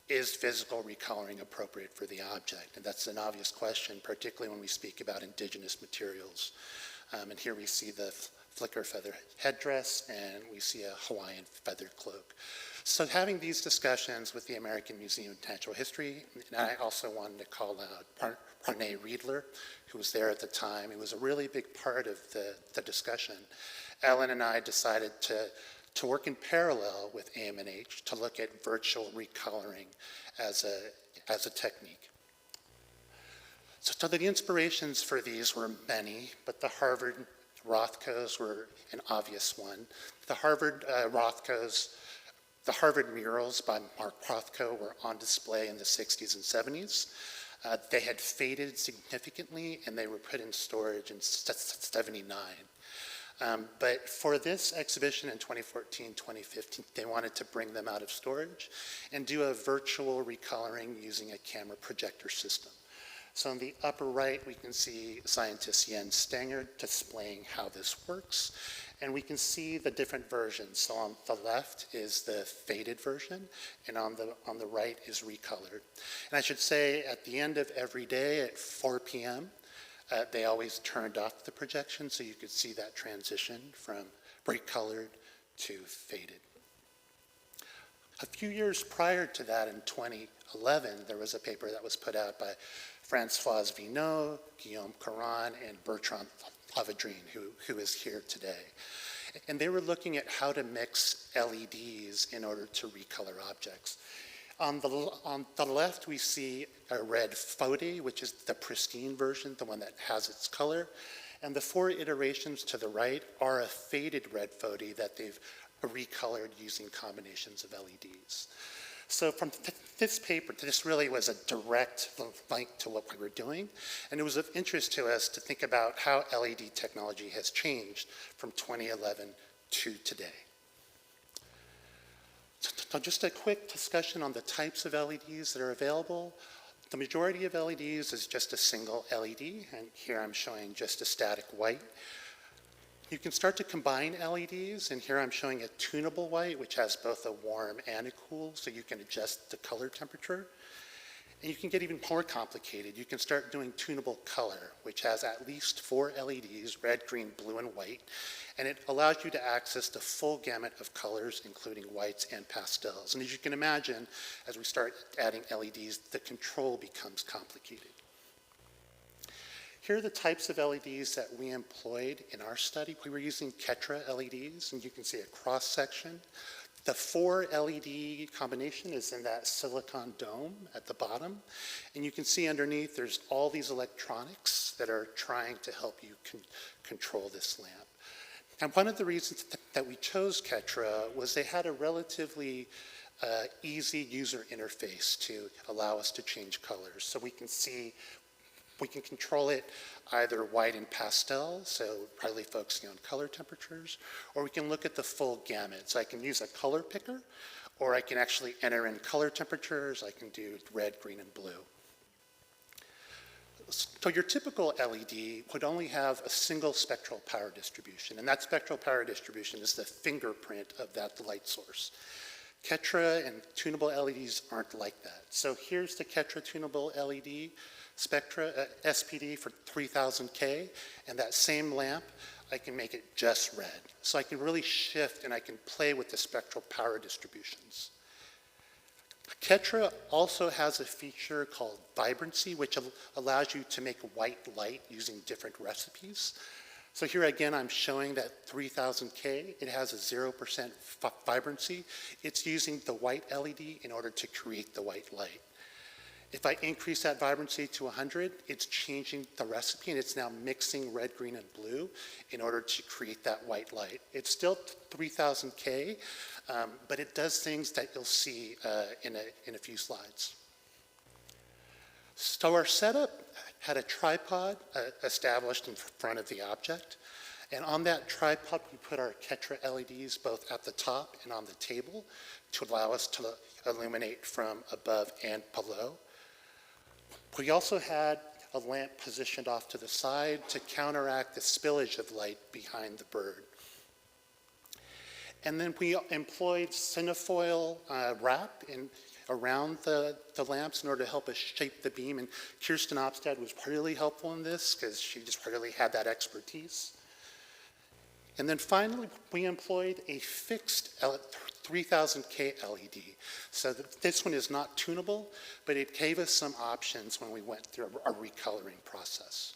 is physical recoloring appropriate for the object? And that's an obvious question, particularly when we speak about indigenous materials. And here we see the flicker feather headdress, and we see a Hawaiian feathered cloak. So having these discussions with the American Museum of Natural History, and I also wanted to call out Parnay Riedler, who was there at the time. It was a really big part of the discussion. Ellen and I decided to work in parallel with AMNH to look at virtual recoloring as a technique. So the inspirations for these were many, but the Harvard Rothkos were an obvious one. The Harvard murals by Mark Rothko were on display in the 60s and 70s. They had faded significantly, and they were put in storage in 79. But for this exhibition in 2014-2015, they wanted to bring them out of storage and do a virtual recoloring using a camera projector system. So in the upper right, we can see scientist Jens Stenger displaying how this works, and we can see the different versions. So on the left is the faded version, and on the right is recolored. And I should say, at the end of every day at 4 p.m., they always turned off the projection so you could see that transition from recolored to faded. A few years prior to that, in 2011, there was a paper that was put out by Françoise Vinot, Guillaume Korn, and Bertrand Laudatory, who is here today. And they were looking at how to mix LEDs in order to recolor objects. On the left, we see a red Fode, which is the pristine version, the one that has its color. And the 4 iterations to the right are a faded red Fode that they've recolored using combinations of LEDs. So from this paper, this really was a direct link to what we were doing. And it was of interest to us to think about how LED technology has changed from 2011 to today. So just a quick discussion on the types of LEDs that are available. The majority of LEDs is just a single LED, and here I'm showing just a static white. You can start to combine LEDs, and here I'm showing a tunable white, which has both a warm and a cool, so you can adjust the color temperature. And you can get even more complicated. You can start doing tunable color, which has at least 4 LEDs, red, green, blue, and white, and it allows you to access the full gamut of colors, including whites and pastels. And as you can imagine, as we start adding LEDs, the control becomes complicated. Here are the types of LEDs that we employed in our study. We were using Ketra LEDs, and you can see a cross-section. The 4 LED combination is in that silicon dome at the bottom. And you can see underneath there's all these electronics that are trying to help you control this lamp. And one of the reasons that we chose Ketra was they had a relatively easy user interface to allow us to change colors. So we can control it either white and pastel, so probably focusing on color temperatures, or we can look at the full gamut. So I can use a color picker, or I can actually enter in color temperatures. I can do red, green, and blue. So your typical LED would only have a single spectral power distribution, and that spectral power distribution is the fingerprint of that light source. Ketra and tunable LEDs aren't like that. So here's the Ketra tunable LED spectra, SPD for 3000K, and that same lamp, I can make it just red. So I can really shift and I can play with the spectral power distributions. Ketra also has a feature called vibrancy, which allows you to make white light using different recipes. So here again, I'm showing that 3000K, it has a 0% vibrancy. It's using the white LED in order to create the white light. If I increase that vibrancy to 100, it's changing the recipe, and it's now mixing red, green, and blue in order to create that white light. It's still 3000K, but it does things that you'll see in a few slides. So our setup had a tripod established in front of the object, and on that tripod we put our Ketra LEDs both at the top and on the table to allow us to illuminate from above and below. We also had a lamp positioned off to the side to counteract the spillage of light behind the bird. And then we employed cinefoil wrap around the lamps in order to help us shape the beam. And Kirsten Opstad was really helpful in this because she just really had that expertise. And then finally, we employed a fixed 3000K LED. So this one is not tunable, but it gave us some options when we went through our recoloring process.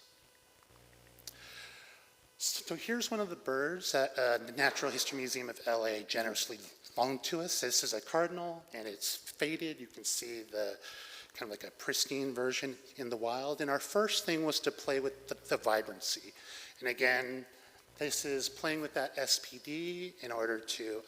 So here's one of the birds that the Natural History Museum of LA generously loaned to us. This is a cardinal, and it's faded. You can see the kind of like a pristine version in the wild. And our first thing was to play with the vibrancy. And again, this is playing with that SPD in order to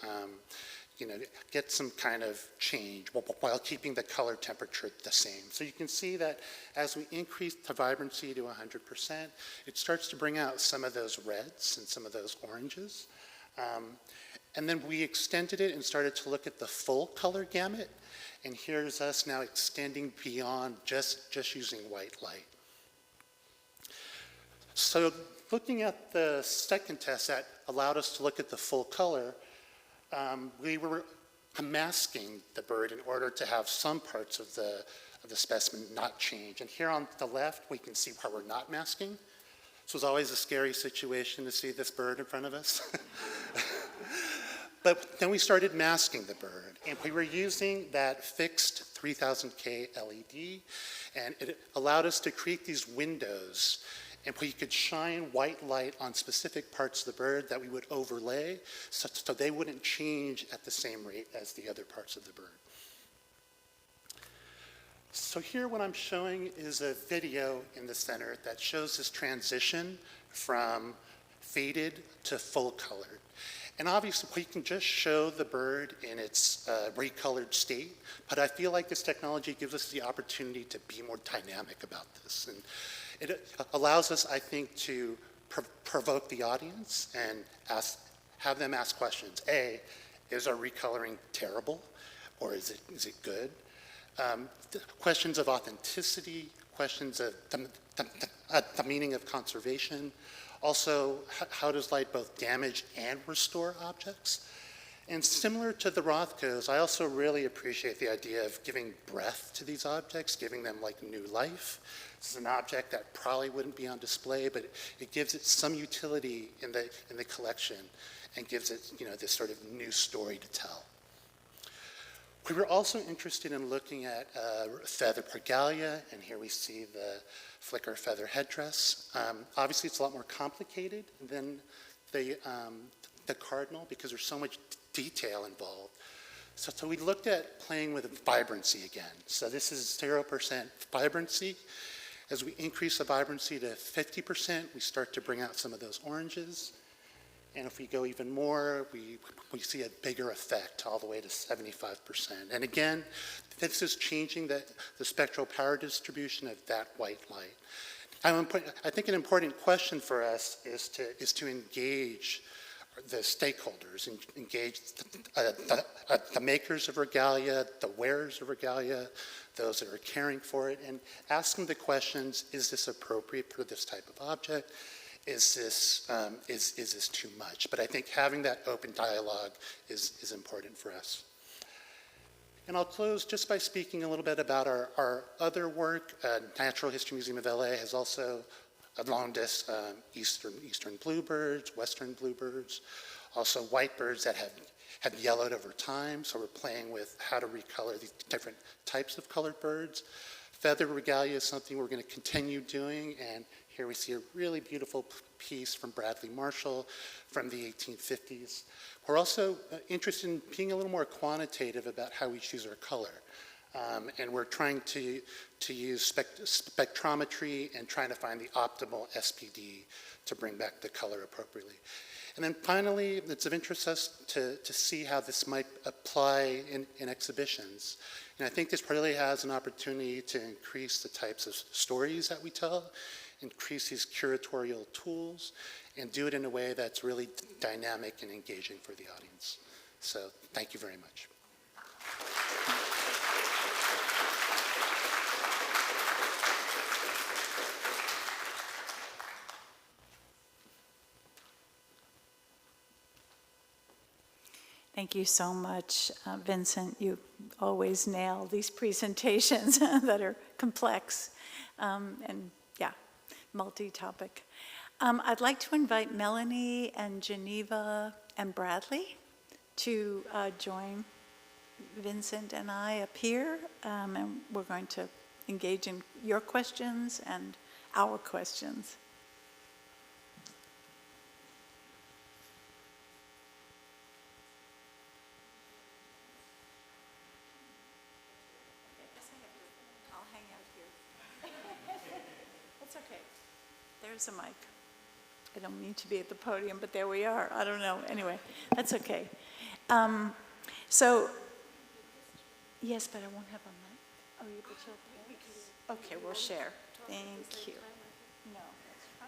get some kind of change while keeping the color temperature the same. So you can see that as we increase the vibrancy to 100%, it starts to bring out some of those reds and some of those oranges. And then we extended it and started to look at the full color gamut. And here's us now extending beyond just using white light. So looking at the second test that allowed us to look at the full color, we were masking the bird in order to have some parts of the specimen not change. And here on the left, we can see how we're not masking. This was always a scary situation to see this bird in front of us. But then we started masking the bird, and we were using that fixed 3000K LED, and it allowed us to create these windows and we could shine white light on specific parts of the bird that we would overlay so they wouldn't change at the same rate as the other parts of the bird. So here what I'm showing is a video in the center that shows this transition from faded to full colored. And obviously we can just show the bird in its recolored state, but I feel like this technology gives us the opportunity to be more dynamic about this. And it allows us, I think, to provoke the audience and have them ask questions. A, is our recoloring terrible, or is it good? Questions of authenticity, questions of the meaning of conservation. Also, how does light both damage and restore objects? And similar to the Rothkos, I also really appreciate the idea of giving breath to these objects, giving them like new life. This is an object that probably wouldn't be on display, but it gives it some utility in the collection and gives it, this sort of new story to tell. We were also interested in looking at feather regalia, and here we see the flicker feather headdress. Obviously, it's a lot more complicated than the cardinal because there's so much detail involved. So we looked at playing with vibrancy again. So this is 0% vibrancy. As we increase the vibrancy to 50%, we start to bring out some of those oranges. And if we go even more, we see a bigger effect all the way to 75%. And again, this is changing the spectral power distribution of that white light. I think an important question for us is to engage the stakeholders, and engage the makers of regalia, the wearers of regalia, those that are caring for it, and ask them the questions, is this appropriate for this type of object? Is this too much? But I think having that open dialogue is important for us. And I'll close just by speaking a little bit about our other work. Natural History Museum of LA has also loaned us eastern bluebirds, western bluebirds, also white birds that have yellowed over time. So we're playing with how to recolor these different types of colored birds. Feather regalia is something we're going to continue doing, and here we see a really beautiful piece from Bradley Marshall from the 1850s. We're also interested in being a little more quantitative about how we choose our color. And we're trying to use spectrometry and trying to find the optimal SPD to bring back the color appropriately. And then finally, it's of interest to us to see how this might apply in exhibitions. And I think this really has an opportunity to increase the types of stories that we tell, increase these curatorial tools, and do it in a way that's really dynamic and engaging for the audience. So thank you very much. Thank you so much, Vincent. You always nail these presentations that are complex and, yeah, multi-topic. I'd like to invite Melanie and Geneva and Bradley to join Vincent and I up here, and we're going to engage in your questions and our questions. There's a mic. I don't mean to be at the podium, but there we are. I don't know. Anyway, that's okay. So, yes, but I won't have a mic. Oh, you put your Okay, we'll share. Thank you. No, that's fine.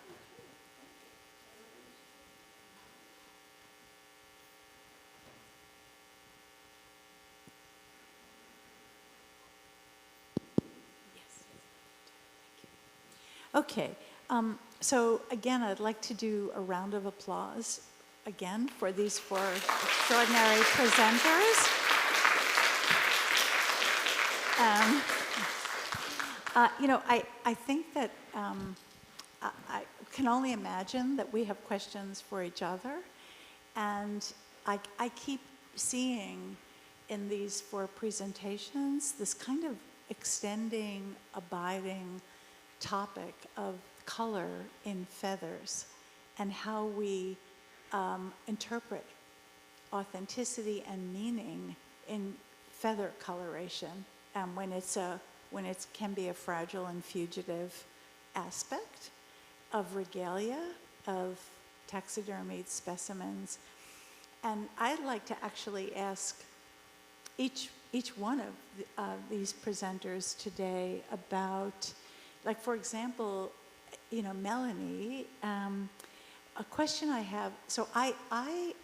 Yes. Thank you. Okay. So again, I'd like to do a round of applause again for these four extraordinary presenters. I think that I can only imagine that we have questions for each other, and I keep seeing in these four presentations this kind of extending, abiding topic of color in feathers and how we interpret authenticity and meaning in feather coloration when it can be a fragile and fugitive aspect of regalia, of taxidermied specimens. And I'd like to actually ask each one of these presenters today about, like, for example, Melanie, a question I have. So I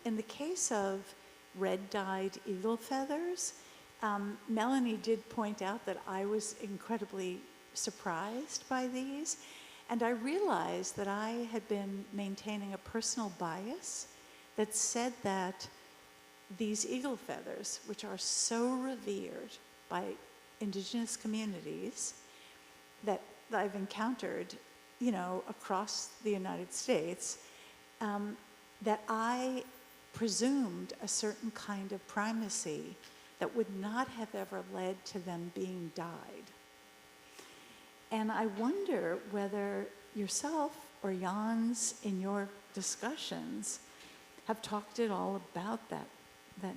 in the case of red-dyed eagle feathers, Melanie did point out that I was incredibly surprised by these. And I realized that I had been maintaining a personal bias that said that these eagle feathers, which are so revered by indigenous communities that I've encountered, across the United States, that I presumed a certain kind of primacy that would not have ever led to them being dyed. And I wonder whether yourself or Jans in your discussions have talked at all about that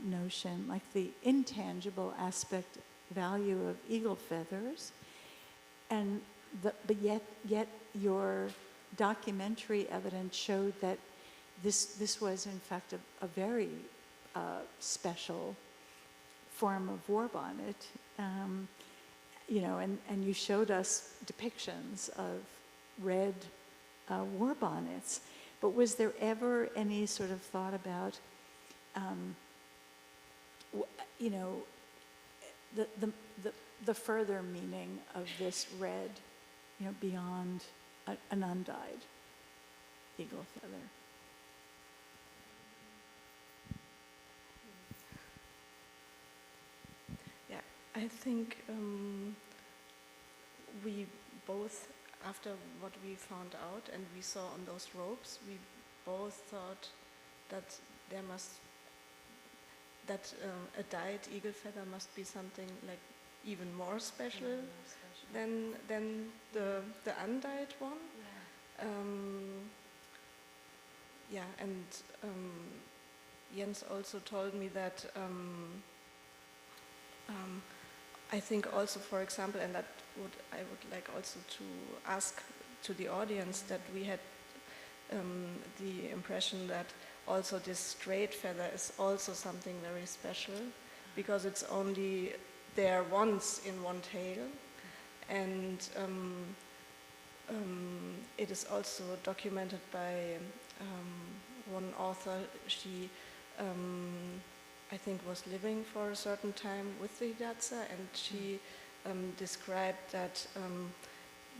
notion, like the intangible aspect value of eagle feathers, but yet your documentary evidence showed that this was in fact a very special form of war bonnet. And you showed us depictions of red war bonnets. But was there ever any sort of thought about, the further meaning of this red, beyond an undyed eagle feather? Yeah, I think we both, after what we found out and we saw on those ropes, we both thought that a dyed eagle feather must be something like even more special than the undyed one. And Jens also told me that I think also, for example, and I would like also to ask to the audience, that we had the impression that also this straight feather is also something very special, because it's only there once in one tail, and it is also documented by one author. She I think was living for a certain time with the Hidatsa, and she described that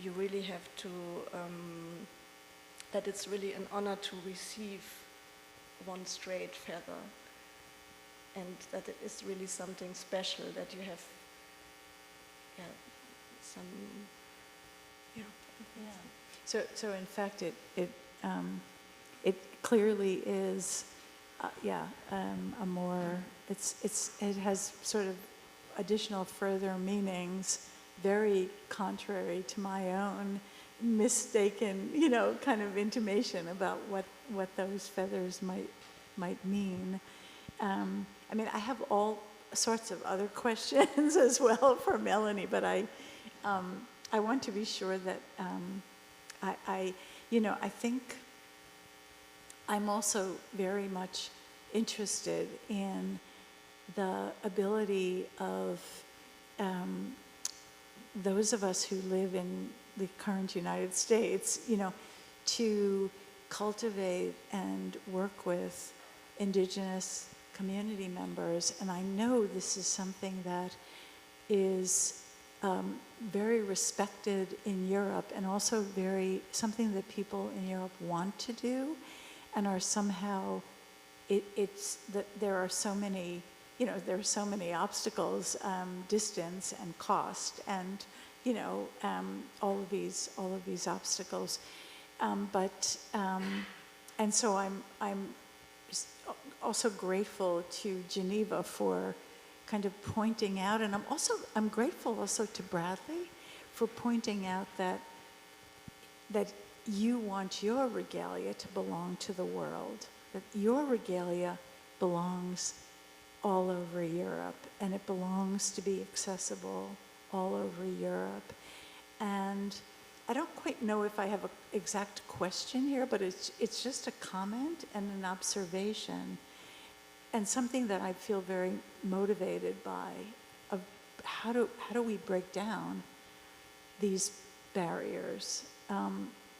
you really have to, that it's really an honor to receive one straight feather, and that it is really something special that you have, So in fact, it clearly is. A more, it has sort of additional further meanings, very contrary to my own mistaken, kind of intimation about what those feathers might mean. I have all sorts of other questions as well for Melanie, but I want to be sure that I think I'm also very much interested in the ability of those of us who live in the current United States, to cultivate and work with indigenous community members. And I know this is something that is very respected in Europe, and also something that people in Europe want to do, and are somehow, there are so many, there are so many obstacles, distance and cost, and all of these obstacles, and so I'm also grateful to Geneva for kind of pointing out, and I'm grateful also to Bradley for pointing out that you want your regalia to belong to the world, that your regalia belongs all over Europe, and it belongs to be accessible all over Europe. And I don't quite know if I have an exact question here, but it's just a comment and an observation, and something that I feel very motivated by, of how do we break down these barriers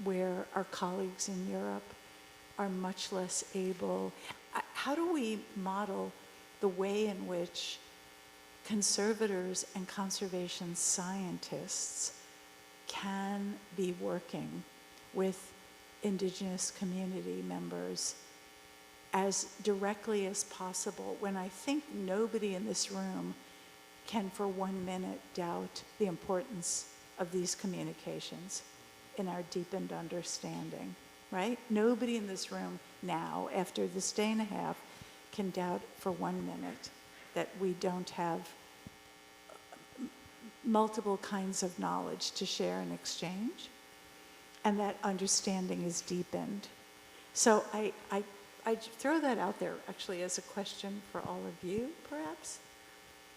where our colleagues in Europe are much less able. How do we model the way in which conservators and conservation scientists can be working with indigenous community members as directly as possible, when I think nobody in this room can for 1 minute doubt the importance of these communications in our deepened understanding, right? Nobody in this room now, after this day and a half, can doubt for 1 minute that we don't have multiple kinds of knowledge to share and exchange, and that understanding is deepened. So I throw that out there actually as a question for all of you, perhaps,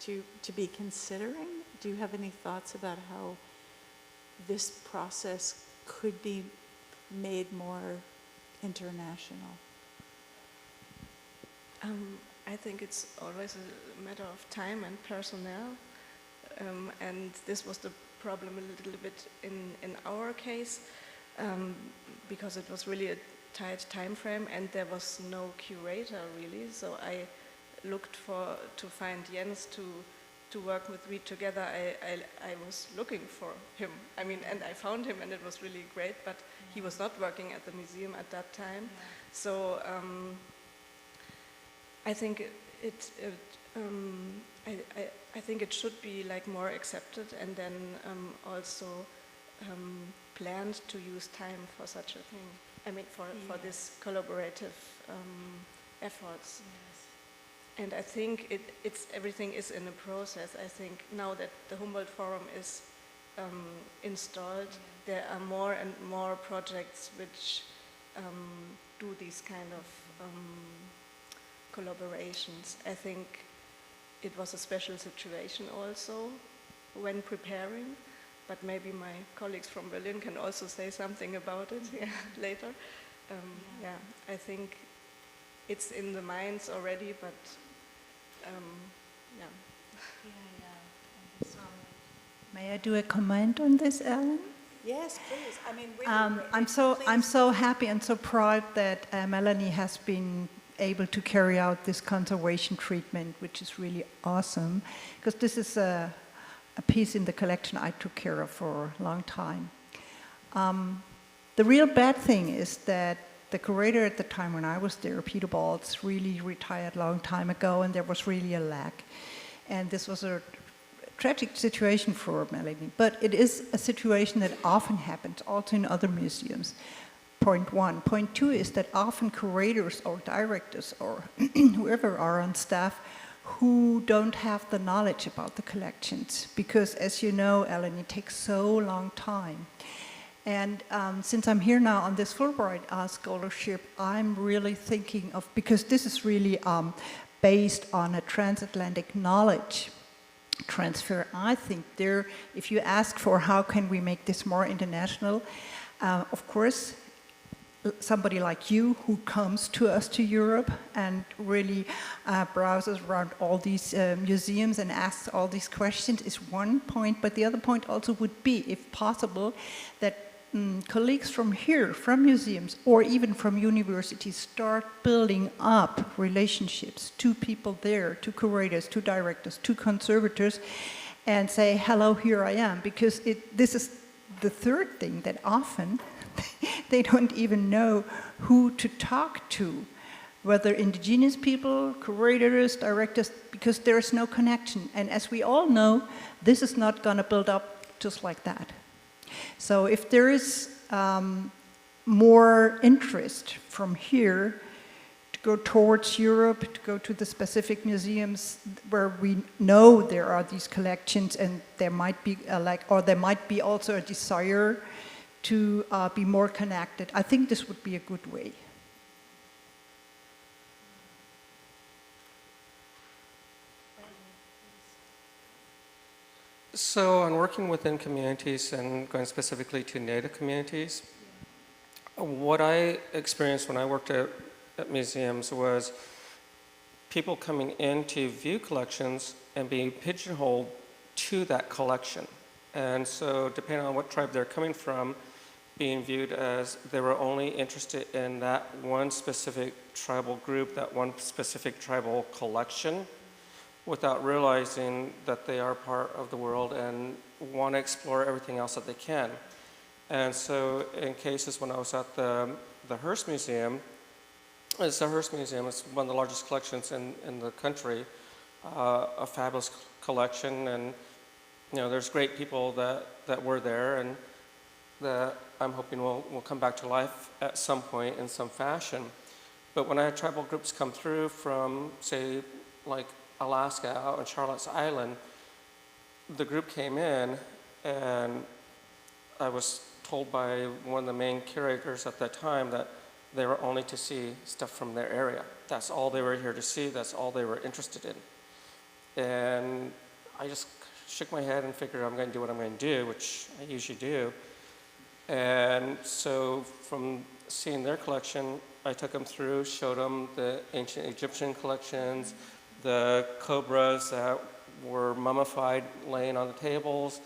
to be considering. Do you have any thoughts about how this process could be made more international? I think it's always a matter of time and personnel, and this was the problem a little bit in our case, because it was really a tight time frame and there was no curator really, so I looked to find Jens to work with me together. I was looking for him, and I found him, and it was really great, but he was not working at the museum at that time. So I think I think it should be like more accepted, and then also planned to use time for such a thing. For this collaborative efforts. Yes. And I think everything is in a process. I think now that the Humboldt Forum is installed, there are more and more projects which do these kind of collaborations. I think it was a special situation also when preparing, but maybe my colleagues from Berlin can also say something about it later. I think it's in the minds already, but May I do a comment on this, Ellen? Yes, please. Really, I'm so happy and so proud that Melanie has been able to carry out this conservation treatment, which is really awesome, because this is a piece in the collection I took care of for a long time. The real bad thing is that the curator at the time when I was there, Peter Baltz, really retired a long time ago, and there was really a lack. And this was a tragic situation for Melanie, but it is a situation that often happens also in other museums. Point one. Point two is that often curators or directors or whoever are on staff who don't have the knowledge about the collections, because as you know, Ellen, it takes so long time. And since I'm here now on this Fulbright scholarship, I'm really thinking of, because this is really based on a transatlantic knowledge transfer. I think there, if you ask for how can we make this more international, of course, somebody like you who comes to us to Europe and really browses around all these museums and asks all these questions is one point, but the other point also would be, if possible, that colleagues from here, from museums, or even from universities start building up relationships to people there, to curators, to directors, to conservators, and say, hello, here I am, because this is the third thing, that often they don't even know who to talk to, whether indigenous people, curators, directors, because there's no connection. And as we all know, this is not going to build up just like that. So if there is more interest from here to go towards Europe, to go to the specific museums where we know there are these collections, and there might be or there might be also a desire to be more connected. I think this would be a good way. So on working within communities and going specifically to Native communities, what I experienced when I worked at museums was people coming in to view collections and being pigeonholed to that collection. And so depending on what tribe they're coming from, being viewed as they were only interested in that one specific tribal group, that one specific tribal collection, without realizing that they are part of the world and want to explore everything else that they can. And so in cases when I was at the Hearst Museum, it's the Hearst Museum, it's one of the largest collections in the country, a fabulous collection, and there's great people that were there and that I'm hoping will come back to life at some point in some fashion. But when I had tribal groups come through from, say, like Alaska, out on Charlotte's Island, the group came in and I was told by one of the main curators at that time that they were only to see stuff from their area. That's all they were here to see, that's all they were interested in. And I just shook my head and figured I'm going to do what I'm going to do, which I usually do. And so from seeing their collection, I took them through, showed them the ancient Egyptian collections, the cobras that were mummified laying on the tables,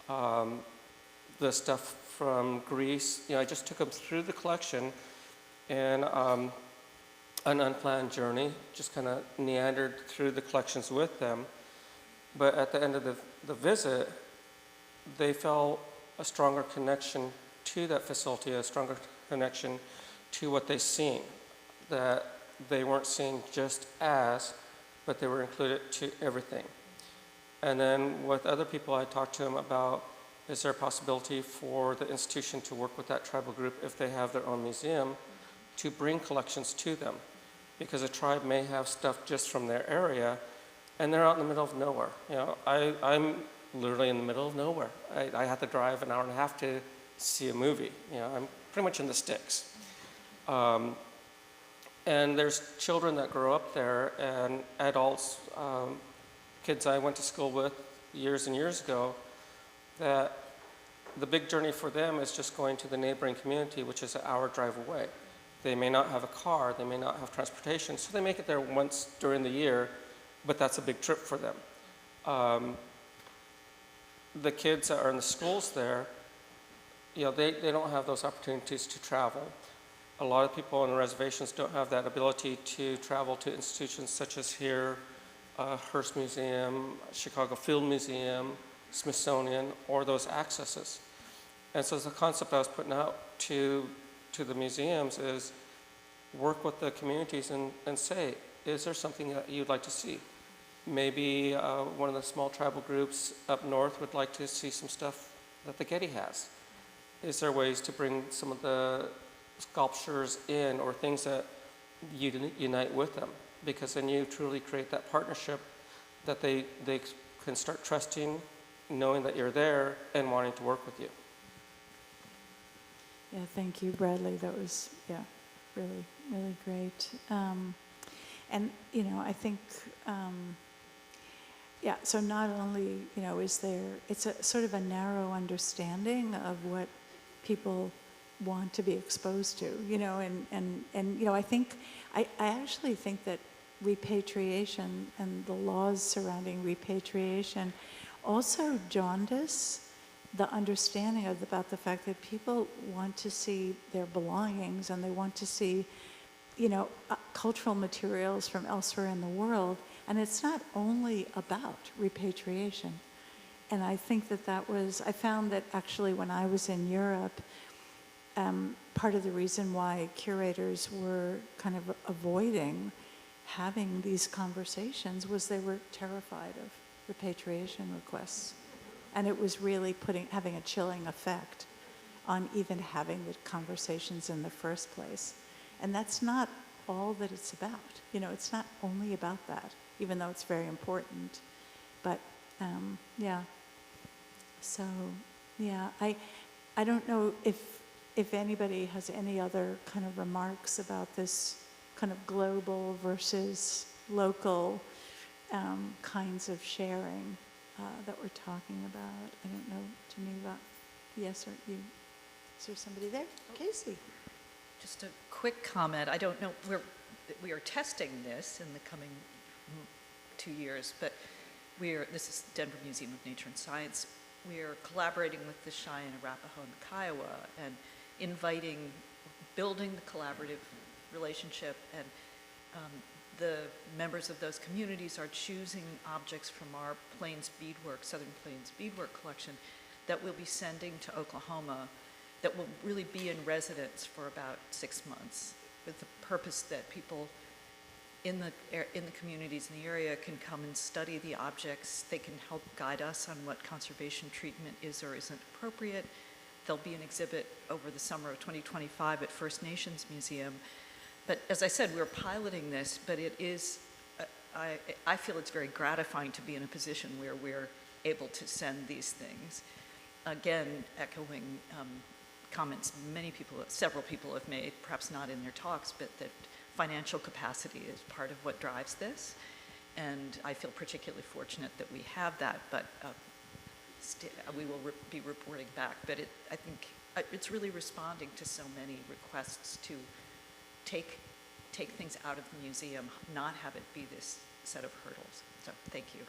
the stuff from Greece. I just took them through the collection and an unplanned journey, just kind of meandered through the collections with them. But at the end of the visit, they felt a stronger connection to that facility, a stronger connection to what they've seen, that they weren't seeing just as, but they were included to everything. And then with other people, I talked to them about, is there a possibility for the institution to work with that tribal group if they have their own museum to bring collections to them? Because a tribe may have stuff just from their area, and they're out in the middle of nowhere. I'm literally in the middle of nowhere. I have to drive an hour and a half to see a movie. I'm pretty much in the sticks. And there's children that grow up there and adults, kids I went to school with years and years ago, that the big journey for them is just going to the neighboring community, which is an hour drive away. They may not have a car, they may not have transportation, so they make it there once during the year, but that's a big trip for them. The kids that are in the schools there, they don't have those opportunities to travel. A lot of people on the reservations don't have that ability to travel to institutions such as here, Hearst Museum, Chicago Field Museum, Smithsonian, or those accesses. And so the concept I was putting out to the museums is work with the communities and say, is there something that you'd like to see? Maybe one of the small tribal groups up north would like to see some stuff that the Getty has. Is there ways to bring some of the sculptures in or things that you unite with them? Because then you truly create that partnership that they can start trusting, knowing that you're there and wanting to work with you. Yeah, thank you, Bradley. That was, really, really great. And, I think, so not only, is there, it's a sort of a narrow understanding of what people want to be exposed to, and I actually think that repatriation and the laws surrounding repatriation also jaundice the understanding about the fact that people want to see their belongings and they want to see, cultural materials from elsewhere in the world. And it's not only about repatriation. And I think I found that actually when I was in Europe, part of the reason why curators were kind of avoiding having these conversations was they were terrified of repatriation requests. And it was really having a chilling effect on even having the conversations in the first place. And that's not all that it's about. It's not only about that, even though it's very important. But, So, I don't know if anybody has any other kind of remarks about this kind of global versus local kinds of sharing that we're talking about. I don't know, Geneva. Yes, or you? Is there somebody there? Casey. Just a quick comment. I don't know, we are testing this in the coming 2 years, but this is Denver Museum of Nature and Science. We are collaborating with the Cheyenne, Arapaho, and the Kiowa, and building the collaborative relationship, and the members of those communities are choosing objects from our Plains beadwork, Southern Plains beadwork collection that we'll be sending to Oklahoma that will really be in residence for about 6 months, with the purpose that people in the communities in the area can come and study the objects. They can help guide us on what conservation treatment is or isn't appropriate. There'll be an exhibit over the summer of 2025 at First Nations Museum. But as I said, we're piloting this, but it is, I feel it's very gratifying to be in a position where we're able to send these things. Again, echoing comments several people have made, perhaps not in their talks, but that financial capacity is part of what drives this. And I feel particularly fortunate that we have that, but we will be reporting back. But I think it's really responding to so many requests to take things out of the museum, not have it be this set of hurdles. So thank you.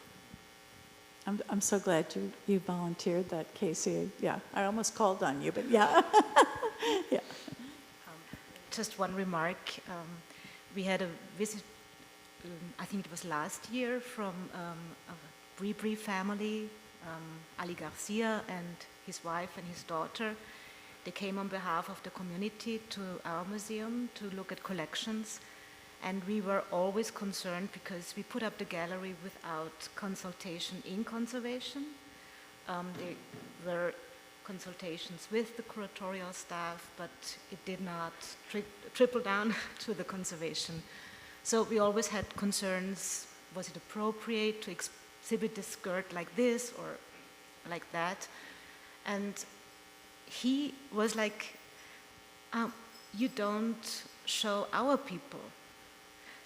I'm so glad you volunteered that, Casey. Yeah, I almost called on you, but yeah. Yeah. Just one remark. We had a visit, I think it was last year, from a Bribri family, Ali Garcia and his wife and his daughter. They came on behalf of the community to our museum to look at collections. And we were always concerned because we put up the gallery without consultation in conservation. There were consultations with the curatorial staff, but it did not trickle down to the conservation. So we always had concerns, was it appropriate to exhibit the skirt like this or like that? And he was like, you don't show our people.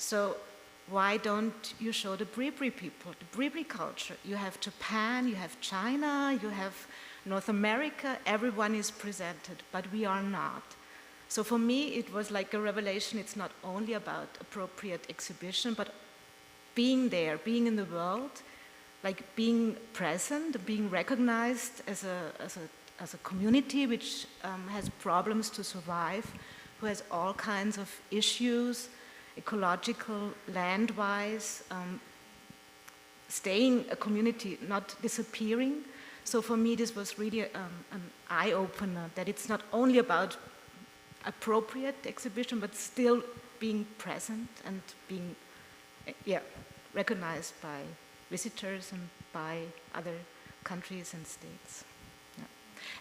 So why don't you show the Bribri people, the Bribri culture? You have Japan, you have China, you have North America, everyone is presented, but we are not. So for me, it was like a revelation. It's not only about appropriate exhibition, but being there, being in the world, like being present, being recognized as a community which has problems to survive, who has all kinds of issues, ecological, land-wise, staying a community, not disappearing. So for me, this was really an eye-opener, that it's not only about appropriate exhibition, but still being present and being recognized by visitors and by other countries and states. Yeah.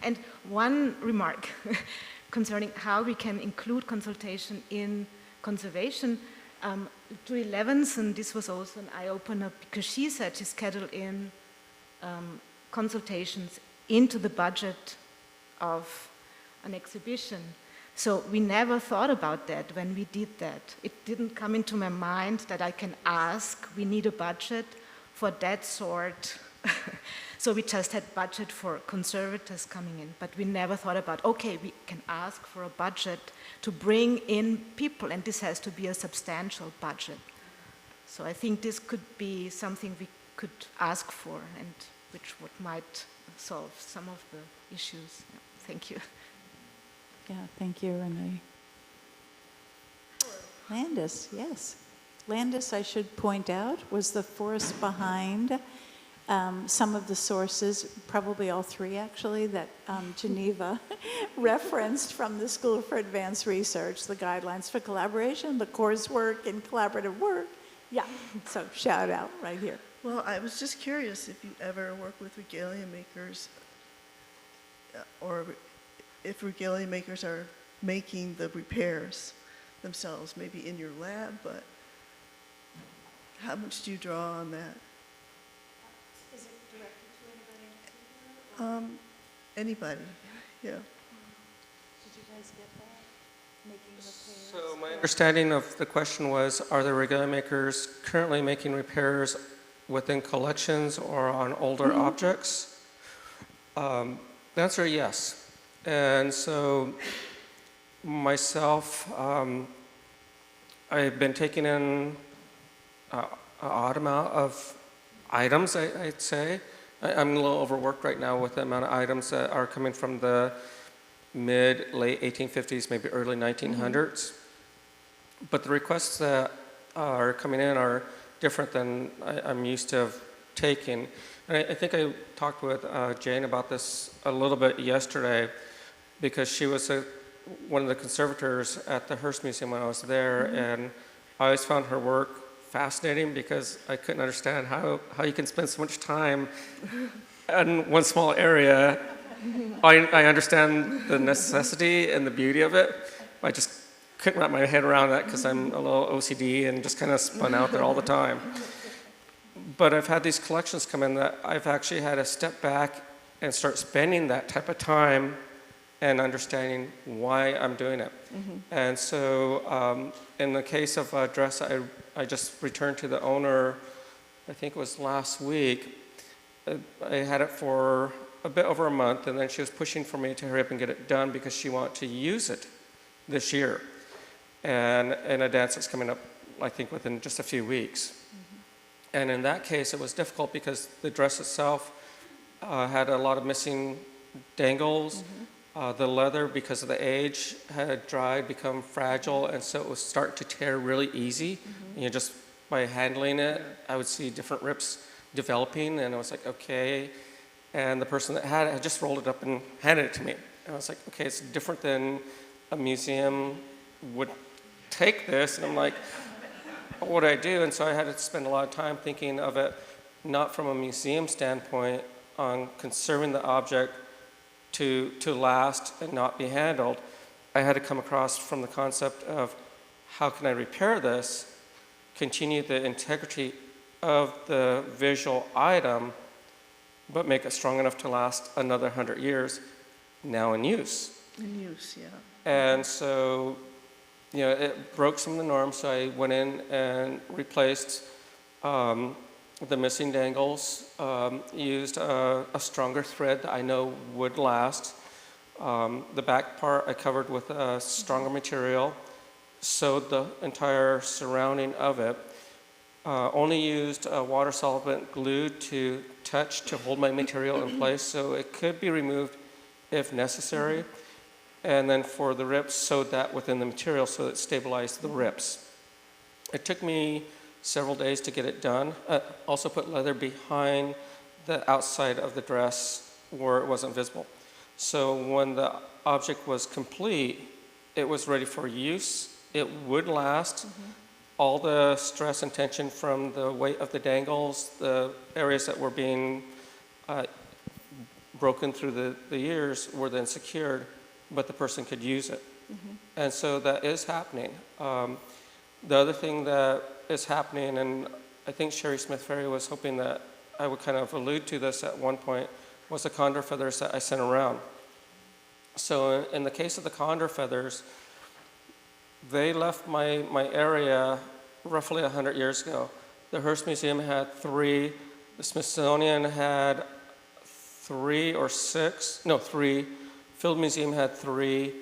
And one remark concerning how we can include consultation in conservation. Julie Levinson, this was also an eye-opener because she said she scheduled in consultations into the budget of an exhibition. So we never thought about that when we did that. It didn't come into my mind that I can ask, we need a budget for that sort. So we just had budget for conservators coming in, but we never thought about, okay, we can ask for a budget to bring in people, and this has to be a substantial budget. So I think this could be something we could ask for, and which might solve some of the issues. Yeah, thank you. Yeah, thank you, Renee. Landis, yes. Landis, I should point out, was the force behind some of the sources, probably all three actually, that Geneva referenced from the School for Advanced Research, the guidelines for collaboration, the coursework and collaborative work. Yeah, so shout out right here. Well, I was just curious if you ever work with regalia makers, or if regalia makers are making the repairs themselves, maybe in your lab, but how much do you draw on that? Is it directed to anybody in particular? Anybody. Yeah. Did you guys get that? Making repairs? So my understanding of the question was, are the regalia makers currently making repairs within collections or on older objects? The answer is yes. And so myself, I've been taking in an odd amount of items, I'd say. I'm a little overworked right now with the amount of items that are coming from the late 1850s, maybe early 1900s. But the requests that are coming in are different than I'm used to taking. And I think I talked with Jane about this a little bit yesterday, because she was one of the conservators at the Hearst Museum when I was there, and I always found her work fascinating because I couldn't understand how you can spend so much time in one small area. I understand the necessity and the beauty of it. I just couldn't wrap my head around that because I'm a little OCD and just kind of spun out there all the time. But I've had these collections come in that I've actually had to step back and start spending that type of time and understanding why I'm doing it. And so in the case of a dress I just returned to the owner, I think it was last week. I had it for a bit over a month, and then she was pushing for me to hurry up and get it done because she wanted to use it this year. And in a dance that's coming up, I think, within just a few weeks. And in that case, it was difficult because the dress itself had a lot of missing dangles. The leather, because of the age, had dried, become fragile, and so it was starting to tear really easy. And just by handling it, I would see different rips developing, and I was like, okay. And the person that had it had just rolled it up and handed it to me. And I was like, okay, it's different than a museum would take this. And I'm like, what do I do? And so I had to spend a lot of time thinking of it not from a museum standpoint on conserving the object to last and not be handled. I had to come across from the concept of how can I repair this, continue the integrity of the visual item, but make it strong enough to last another 100 years, now in use. In use, yeah. And so, it broke some of the norms, so I went in and replaced the missing dangles, used a stronger thread that I know would last. The back part I covered with a stronger material, sewed the entire surrounding of it, only used a water solvent glue to touch to hold my material in place so it could be removed if necessary. And then for the rips, sewed that within the material so it stabilized the rips. It took me several days to get it done. Also put leather behind the outside of the dress where it wasn't visible. So when the object was complete, it was ready for use. It would last. All the stress and tension from the weight of the dangles, the areas that were being broken through the years were then secured, but the person could use it. And so that is happening. The other thing that is happening, and I think Sherry Smith-Ferry was hoping that I would kind of allude to this at one point, was the condor feathers that I sent around. So in the case of the condor feathers, they left my area roughly 100 years ago. The Hearst Museum had 3, the Smithsonian had 3 or 6, no, 3, Field Museum had 3,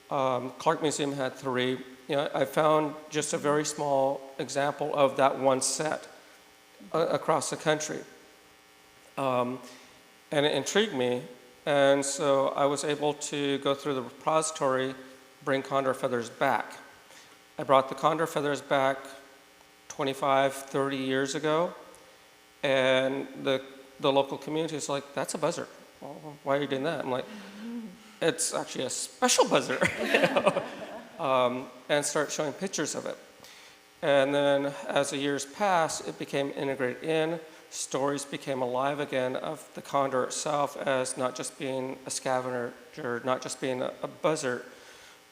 Clark Museum had 3. I found just a very small example of that one set across the country. And it intrigued me, and so I was able to go through the repository, bring condor feathers back. I brought the condor feathers back 25, 30 years ago, and the local community is like, that's a buzzard. Well, why are you doing that? I'm like, it's actually a special buzzard. And start showing pictures of it. And then as the years passed, it became integrated in. Stories became alive again of the condor itself as not just being a scavenger, not just being a buzzard,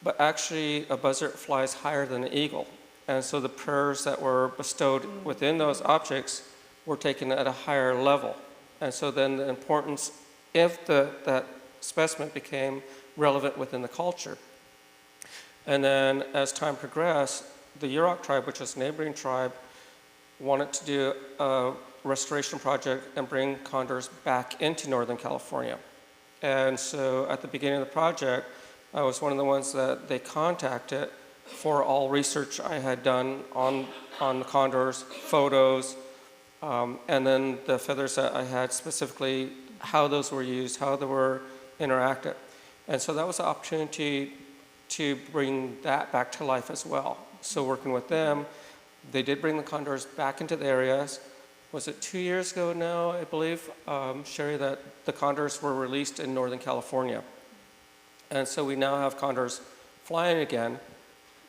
but actually a buzzard flies higher than an eagle. And so the prayers that were bestowed within those objects were taken at a higher level. And so then the importance, if that specimen became relevant within the culture. And then as time progressed, the Yurok tribe, which is a neighboring tribe, wanted to do a restoration project and bring condors back into Northern California. And so at the beginning of the project, I was one of the ones that they contacted for all research I had done on the condors, photos, and then the feathers that I had specifically, how those were used, how they were interacted. And so that was an opportunity to bring that back to life as well. So working with them, they did bring the condors back into the areas. Was it 2 years ago now, I believe, Sherry, that the condors were released in Northern California. And so we now have condors flying again,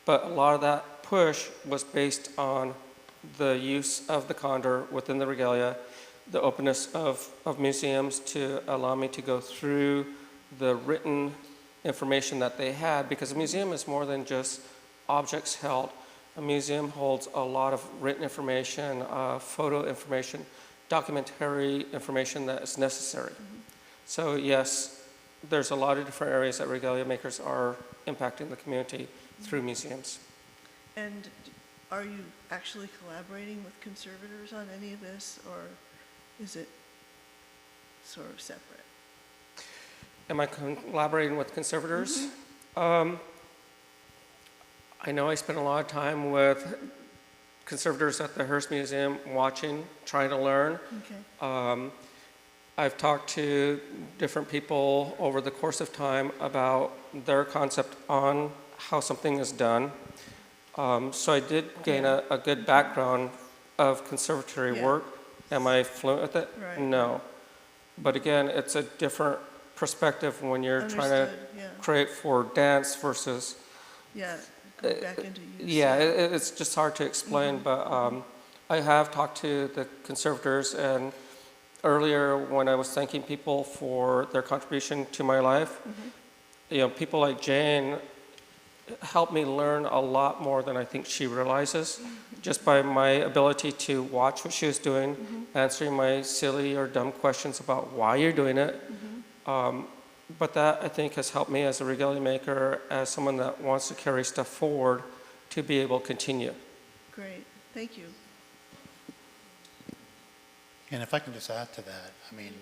but a lot of that push was based on the use of the condor within the regalia, the openness of museums to allow me to go through the written information that they had, because a museum is more than just objects held. A museum holds a lot of written information, photo information, documentary information that is necessary. Mm-hmm. So yes, there's a lot of different areas that regalia makers are impacting the community through museums. And are you actually collaborating with conservators on any of this, or is it sort of separate? Am I collaborating with conservators? Mm-hmm. I know I spend a lot of time with conservators at the Hearst Museum watching, trying to learn. Okay. I've talked to different people over the course of time about their concept on how something is done. So I did gain a good background of conservatory work. Am I fluent with it? Right. No. But again, it's a different perspective when you're trying to create for dance versus... Yeah, go back into use. Yeah, it's just hard to explain, but I have talked to the conservators, and earlier when I was thanking people for their contribution to my life, you know, people like Jane helped me learn a lot more than I think she realizes, just by my ability to watch what she was doing, answering my silly or dumb questions about why you're doing it. But that, I think, has helped me as a regalia maker, as someone that wants to carry stuff forward, to be able to continue. Great, thank you. And if I can just add to that, I mean,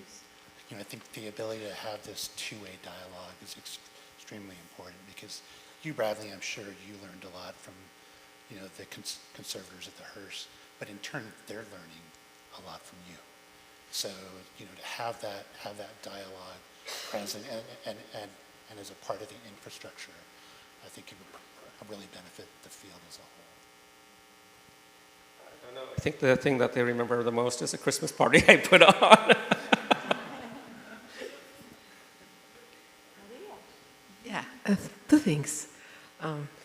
you know, I think the ability to have this two-way dialogue is extremely important, because you, Bradley, I'm sure you learned a lot from, you know, the conservators at the Hearst, but in turn, they're learning a lot from you. So, you know, to have that dialogue present and as a part of the infrastructure, I think it would really benefit the field as a whole. I don't know. I think the thing that they remember the most is a Christmas party I put on. Yeah, two things.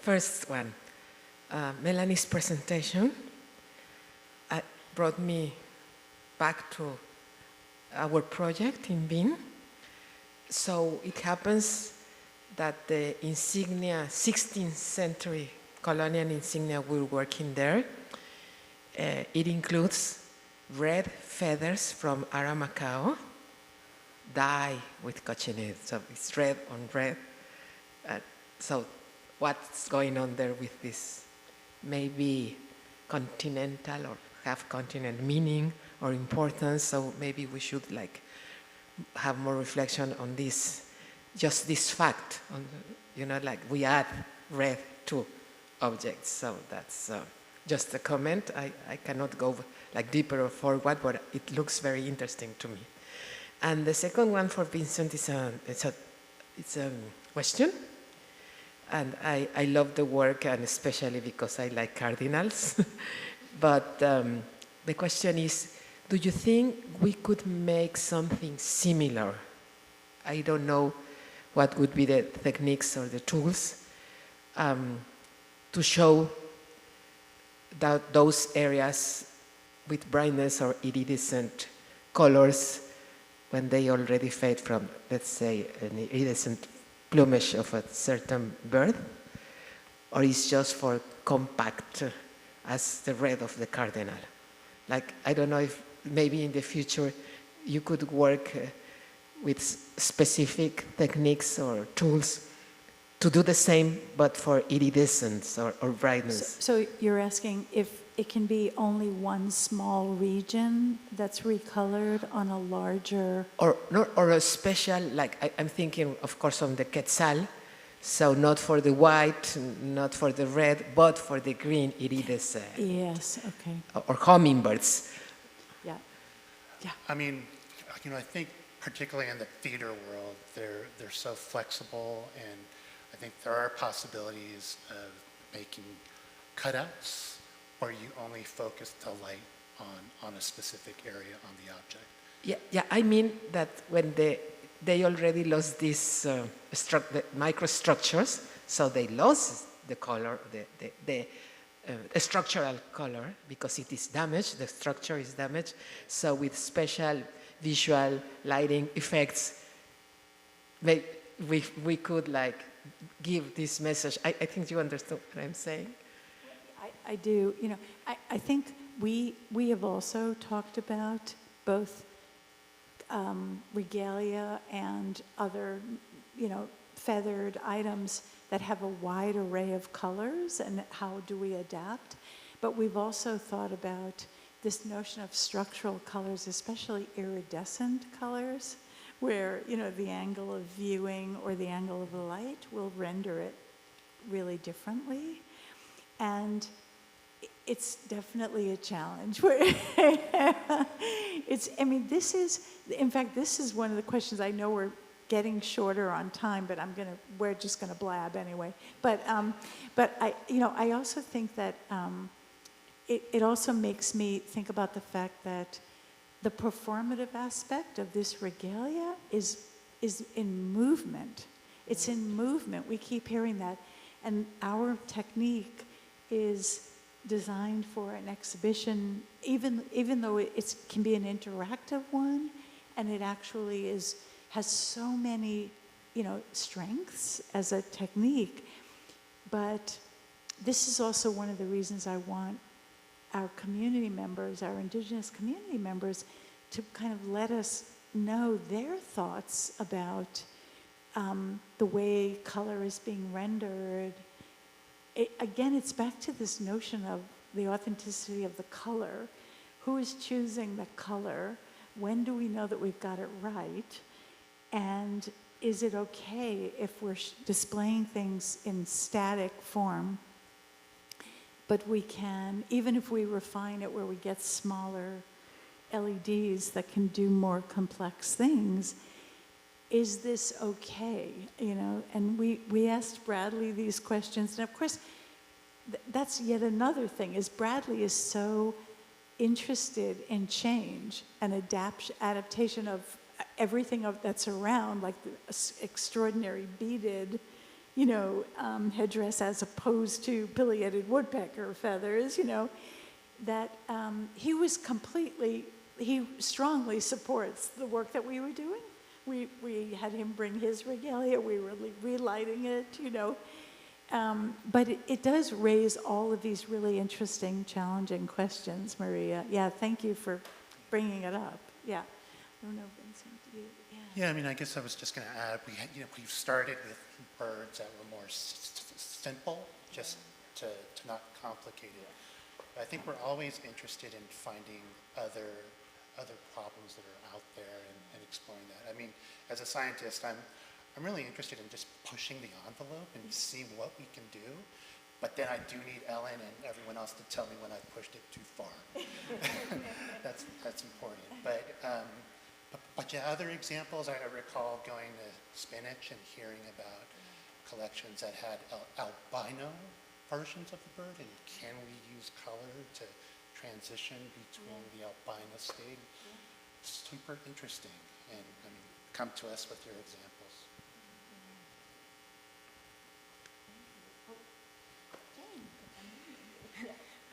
First one, Melanie's presentation brought me back to our project in Bean. So it happens that the insignia, 16th century colonial insignia we're working there, it includes red feathers from Aramacao, dye with cochineal, so it's red on red. So what's going on there with this maybe continental or half-continent meaning or importance? So maybe we should like have more reflection on this, just this fact, on, you know, like we add red to objects. So that's just a comment. I cannot go like deeper or forward, but it looks very interesting to me. And the second one for Vincent is it's a question. And I love the work, and especially because I like cardinals. But the question is, do you think we could make something similar? I don't know what would be the techniques or the tools to show that those areas with brightness or iridescent colors when they already fade from, let's say, an iridescent plumage of a certain bird, or is just for compact as the red of the cardinal? Like, I don't know if maybe in the future you could work with specific techniques or tools to do the same, but for iridescence or brightness. So you're asking if it can be only one small region that's recolored on a larger... Or a special, like I'm thinking, of course, on the quetzal, so not for the white, not for the red, but for the green iridescent. Yes, okay. Or hummingbirds. Yeah. Yeah. I mean, you know, I think particularly in the theater world, they're so flexible, and I think there are possibilities of making cutouts where you only focus the light on a specific area on the object. Yeah. I mean that when they already lost these the microstructures, so they lost the color, the structural color, because it is damaged, the structure is damaged. So with special visual lighting effects, we could like give this message. I think you understand what I'm saying. I do. You know, I think we have also talked about both regalia and other, you know, feathered items that have a wide array of colors, and how do we adapt. But we've also thought about this notion of structural colors, especially iridescent colors, where, you know, the angle of viewing or the angle of the light will render it really differently. And it's definitely a challenge. I mean, this is, in fact, this is one of the questions. I know we're getting shorter on time, but we're just gonna blab anyway. But I also think that it also makes me think about the fact that the performative aspect of this regalia is in movement. It's in movement. We keep hearing that, and our technique is designed for an exhibition, even though it can be an interactive one, and it actually has so many, you know, strengths as a technique. But this is also one of the reasons I want our community members, our indigenous community members, to kind of let us know their thoughts about the way color is being rendered. Again, it's back to this notion of the authenticity of the color. Who is choosing the color? When do we know that we've got it right? And is it okay if we're displaying things in static form, but we can, even if we refine it where we get smaller LEDs that can do more complex things, is this okay, you know? And we asked Bradley these questions, and of course, that's yet another thing, is Bradley is so interested in change and adaptation of everything that's around, like the extraordinary beaded, you know, headdress as opposed to pileated woodpecker feathers, you know, that he strongly supports the work that we were doing. We had him bring his regalia, we were relighting it, you know. But it does raise all of these really interesting, challenging questions, Maria. Yeah, thank you for bringing it up. Yeah. I don't know, Vincent, do you? Yeah, I mean, I guess I was just going to add, we've started with birds that were more simple, just to not complicate it. But I think we're always interested in finding other problems that are out there and exploring that. I mean, as a scientist, I'm really interested in just pushing the envelope and seeing what we can do. But then I do need Ellen and everyone else to tell me when I've pushed it too far. That's important. But yeah, other examples, I recall going to Spinach and hearing about collections that had albino versions of the bird, and can we use color to transition between the albino state? Super interesting, and I mean, come to us with your examples.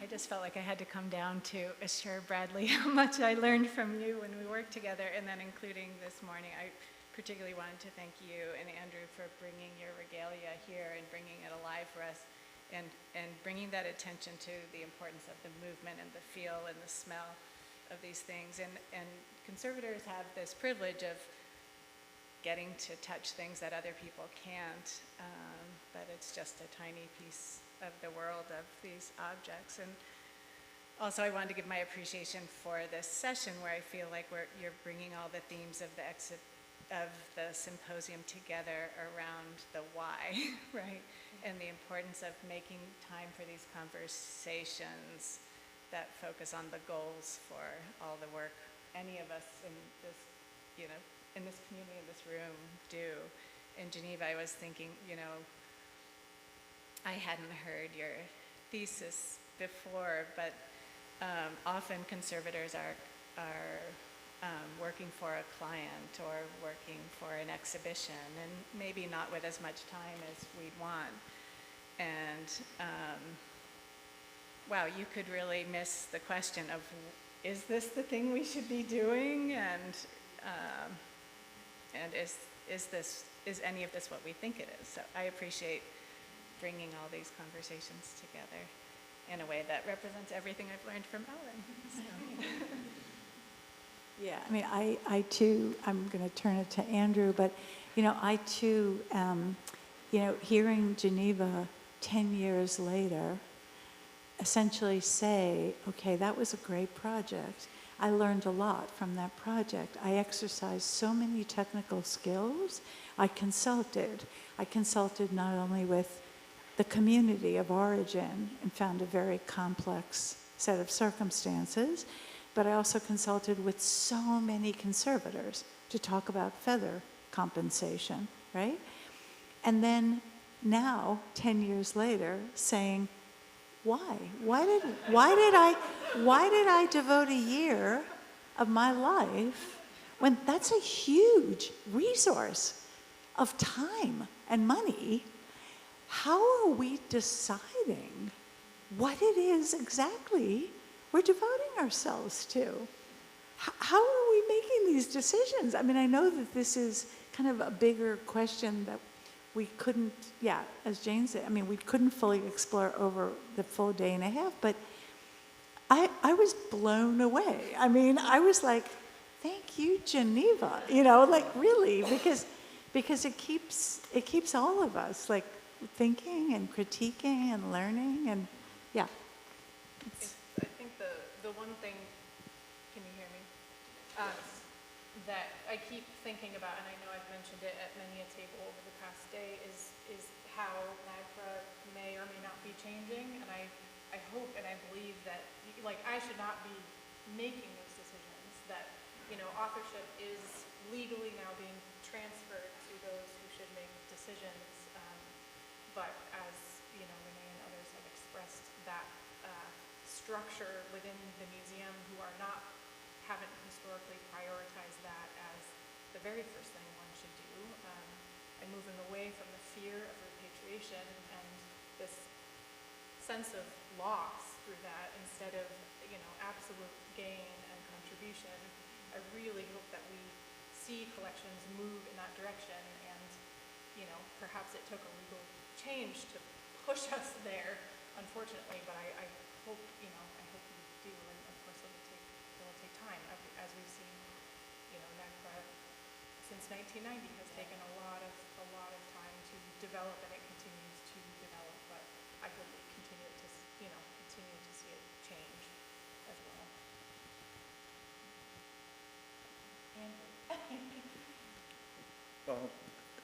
I just felt like I had to come down to assure Bradley how much I learned from you when we worked together, and then including this morning. I particularly wanted to thank you and Andrew for bringing your regalia here and bringing it alive for us, and bringing that attention to the importance of the movement and the feel and the smell of these things. And conservators have this privilege of getting to touch things that other people can't, but it's just a tiny piece of the world of these objects. And also, I wanted to give my appreciation for this session where I feel like you're bringing all the themes of the symposium together around the why, right? And the importance of making time for these conversations that focus on the goals for all the work any of us in this, in this community, in this room do. In Geneva, I was thinking, I hadn't heard your thesis before, but often conservators are working for a client or working for an exhibition, and maybe not with as much time as we'd want. And wow, you could really miss the question of, is this the thing we should be doing? And is any of this what we think it is? So I appreciate bringing all these conversations together in a way that represents everything I've learned from Ellen. So. Yeah, I mean, I too, I'm going to turn it to Andrew, but, I too, hearing Geneva 10 years later essentially say, okay, that was a great project. I learned a lot from that project. I exercised so many technical skills. I consulted not only with the community of origin and found a very complex set of circumstances, but I also consulted with so many conservators to talk about feather compensation, right? And then now, 10 years later, saying, why? Why did I devote a year of my life when that's a huge resource of time and money? How are we deciding what it is exactly we're devoting ourselves to? How are we making these decisions? I mean, I know that this is kind of a bigger question that we couldn't, as Jane said, I mean, we couldn't fully explore over the full day and a half, but I was blown away. I mean, I was like, thank you, Geneva, like really, because it keeps all of us like thinking and critiquing and learning, and yeah. I think the one thing, can you hear me? That I keep thinking about, and I know I've mentioned it at many a table over the past day, is how NAGPRA may or may not be changing, and I hope and I believe that, I should not be making those decisions, that, authorship is legally now being transferred to those who should make decisions, but as, Renee and others have expressed, that structure within the museum who haven't historically prioritized that as the very first thing one should do, and moving away from the fear of repatriation and this sense of loss through that instead of, absolute gain and contribution. I really hope that we see collections move in that direction, and, perhaps it took a legal change to push us there, unfortunately, but I hope, we do, and of course it will take time, as we've seen, NAGPRA since 1990 has taken a lot of time to develop, and it continues to develop, but I hope we continue to see it change as well. Andrew. Well,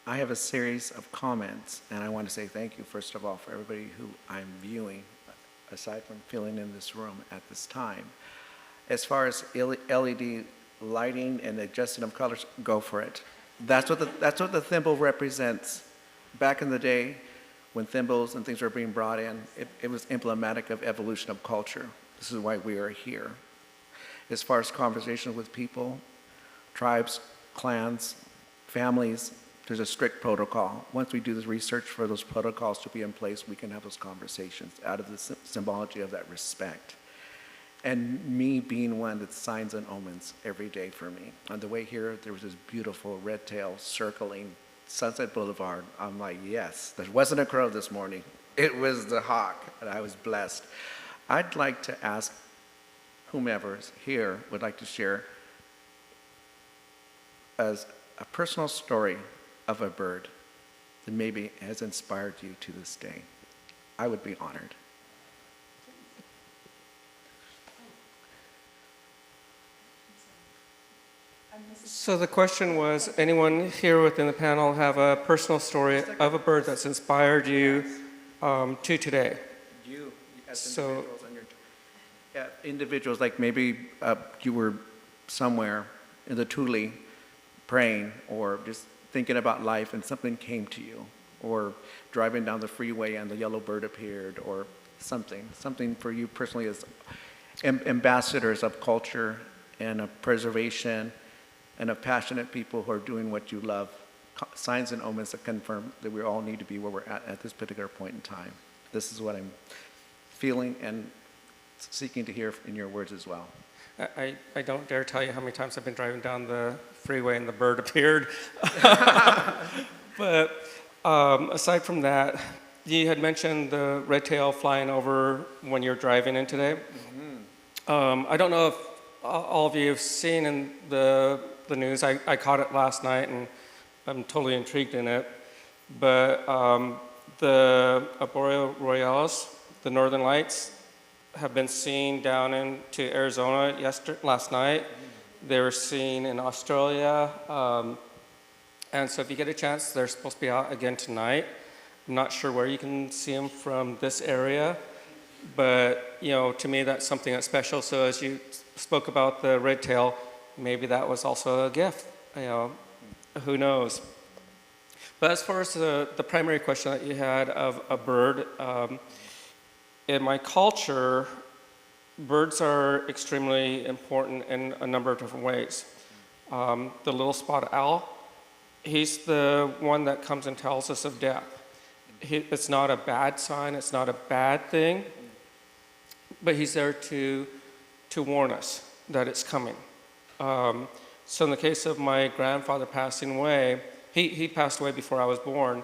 I have a series of comments, and I want to say thank you, first of all, for everybody who I'm viewing, aside from feeling in this room at this time. As far as LED lighting and adjusting of colors, go for it. That's what the thimble represents. Back in the day, when thimbles and things were being brought in, it was emblematic of evolution of culture. This is why we are here. As far as conversations with people, tribes, clans, families, there's a strict protocol. Once we do this research for those protocols to be in place, we can have those conversations out of the symbology of that respect. And me being one that signs and omens every day for me. On the way here, there was this beautiful red tail circling Sunset Boulevard. I'm like, yes, there wasn't a crow this morning. It was the hawk, and I was blessed. I'd like to ask whomever here would like to share as a personal story of a bird that maybe has inspired you to this day, I would be honored. So the question was, anyone here within the panel have a personal story of a bird that's inspired you to today? You, as So- individuals, individuals, like maybe you were somewhere in the Thule praying or just thinking about life and something came to you, or driving down the freeway and the yellow bird appeared, or something for you personally as ambassadors of culture and of preservation and of passionate people who are doing what you love, signs and omens that confirm that we all need to be where we're at this particular point in time. This is what I'm feeling and seeking to hear in your words as well. I don't dare tell you how many times I've been driving down the freeway and the bird appeared. But aside from that, you had mentioned the red tail flying over when you're driving in today. I don't know if all of you have seen in the news. I caught it last night and I'm totally intrigued in it. But the Aurora Borealis, the Northern Lights, have been seen down into Arizona last night. They were seen in Australia. And so if you get a chance, they're supposed to be out again tonight. I'm not sure where you can see them from this area, but you know, to me that's something that's special. So as you spoke about the red tail, maybe that was also a gift, you know, who knows. But as far as the primary question that you had of a bird, in my culture, birds are extremely important in a number of different ways. The little spotted owl, he's the one that comes and tells us of death. It's not a bad sign, it's not a bad thing, but he's there to warn us that it's coming. So in the case of my grandfather passing away, he passed away before I was born.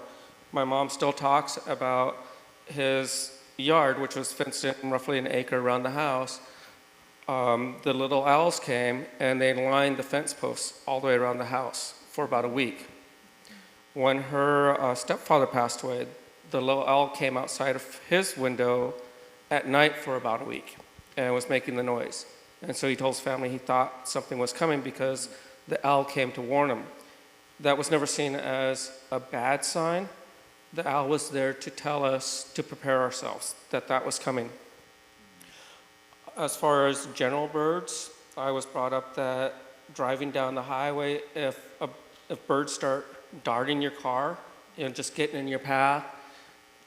My mom still talks about his yard, which was fenced in roughly an acre around the house. The little owls came and they lined the fence posts all the way around the house for about a week. When her stepfather passed away, the little owl came outside of his window at night for about a week and was making the noise. And so he told his family he thought something was coming because the owl came to warn him. That was never seen as a bad sign. The owl was there to tell us to prepare ourselves, that that was coming. As far as general birds, I was brought up that driving down the highway, if birds start darting your car, you know, just getting in your path,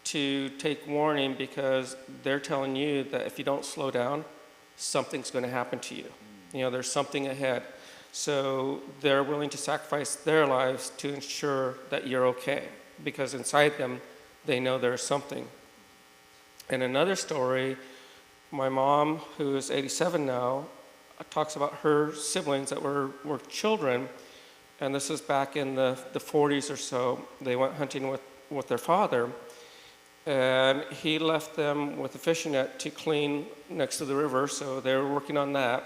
to take warning because they're telling you that if you don't slow down, something's going to happen to you. You know, there's something ahead. So they're willing to sacrifice their lives to ensure that you're okay, because inside them, they know there's something. In another story, my mom, who is 87 now, talks about her siblings that were children, and this is back in the 40s or so. They went hunting with their father, and he left them with a fishing net to clean next to the river, so they were working on that.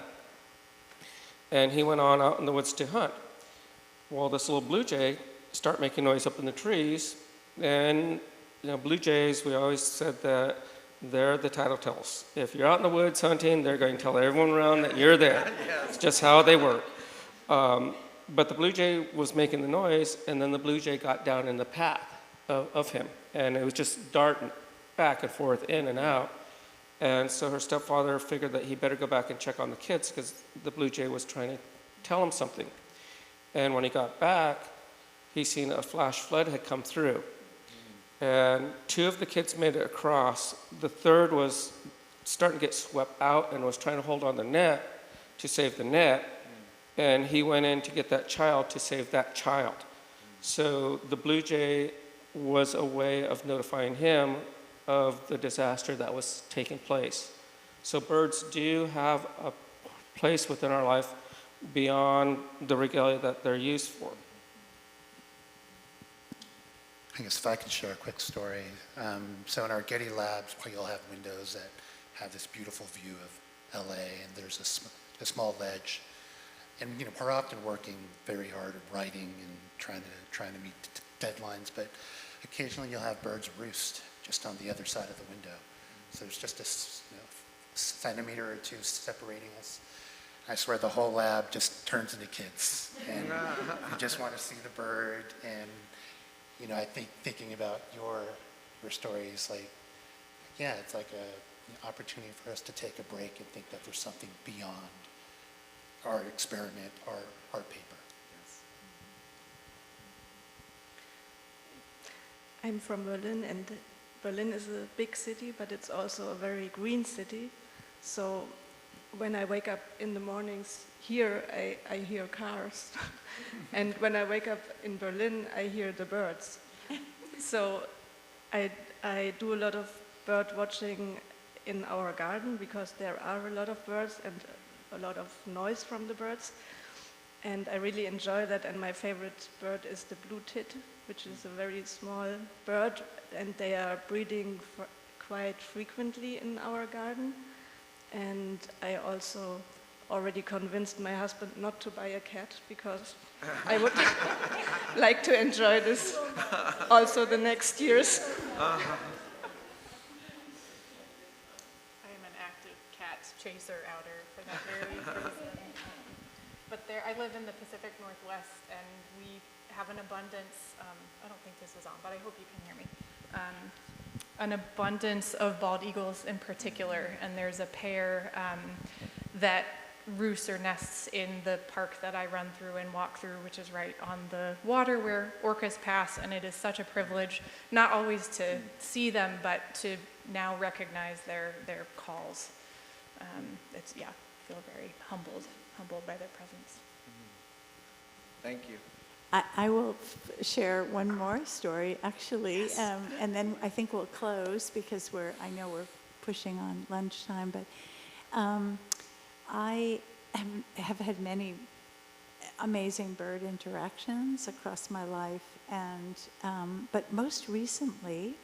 And he went on out in the woods to hunt. Well, this little blue jay started making noise up in the trees, and you know, blue jays, we always said that they're the tattletales. If you're out in the woods hunting, they're going to tell everyone around that you're there. It's just how they work. But the blue jay was making the noise, and then the blue jay got down in the path of him, and it was just darting back and forth, in and out. And so her stepfather figured that he better go back and check on the kids because the blue jay was trying to tell him something. And when he got back, he seen a flash flood had come through. And 2 of the kids made it across. The third was starting to get swept out and was trying to hold on the net to save the net. And he went in to get that child to save that child. So the blue jay was a way of notifying him of the disaster that was taking place. So birds do have a place within our life beyond the regalia that they're used for. I guess if I could share a quick story. So in our Getty labs, you'll have windows that have this beautiful view of LA, and there's a small ledge. and we're often working very hard at writing and trying to meet deadlines, but occasionally you'll have birds roost just on the other side of the window. So there's just a centimeter or two separating us. I swear the whole lab just turns into kids, and you just want to see the bird. And I think thinking about your stories, like, yeah, it's like an opportunity for us to take a break and think that there's something beyond our experiment, our paper. I'm from Berlin, and Berlin is a big city, but it's also a very green city. So when I wake up in the mornings here, I hear cars. And when I wake up in Berlin, I hear the birds. So I do a lot of bird watching in our garden because there are a lot of birds and a lot of noise from the birds. And I really enjoy that, and my favorite bird is the blue tit, which is a very small bird, and they are breeding quite frequently in our garden. And I also already convinced my husband not to buy a cat because I would like to enjoy this also the next years. I am an active cat chaser outer for that very reason. But I live in the Pacific Northwest, and we have an abundance, I don't think this is on, but I hope you can hear me, an abundance of bald eagles in particular, and there's a pair that roosts or nests in the park that I run through and walk through, which is right on the water where orcas pass, and it is such a privilege, not always to see them, but to now recognize their calls. It's, yeah, I feel very humbled by their presence. Thank you. I will share one more story, actually, and then I think we'll close because I know we're pushing on lunchtime, but I have had many amazing bird interactions across my life, and but most recently,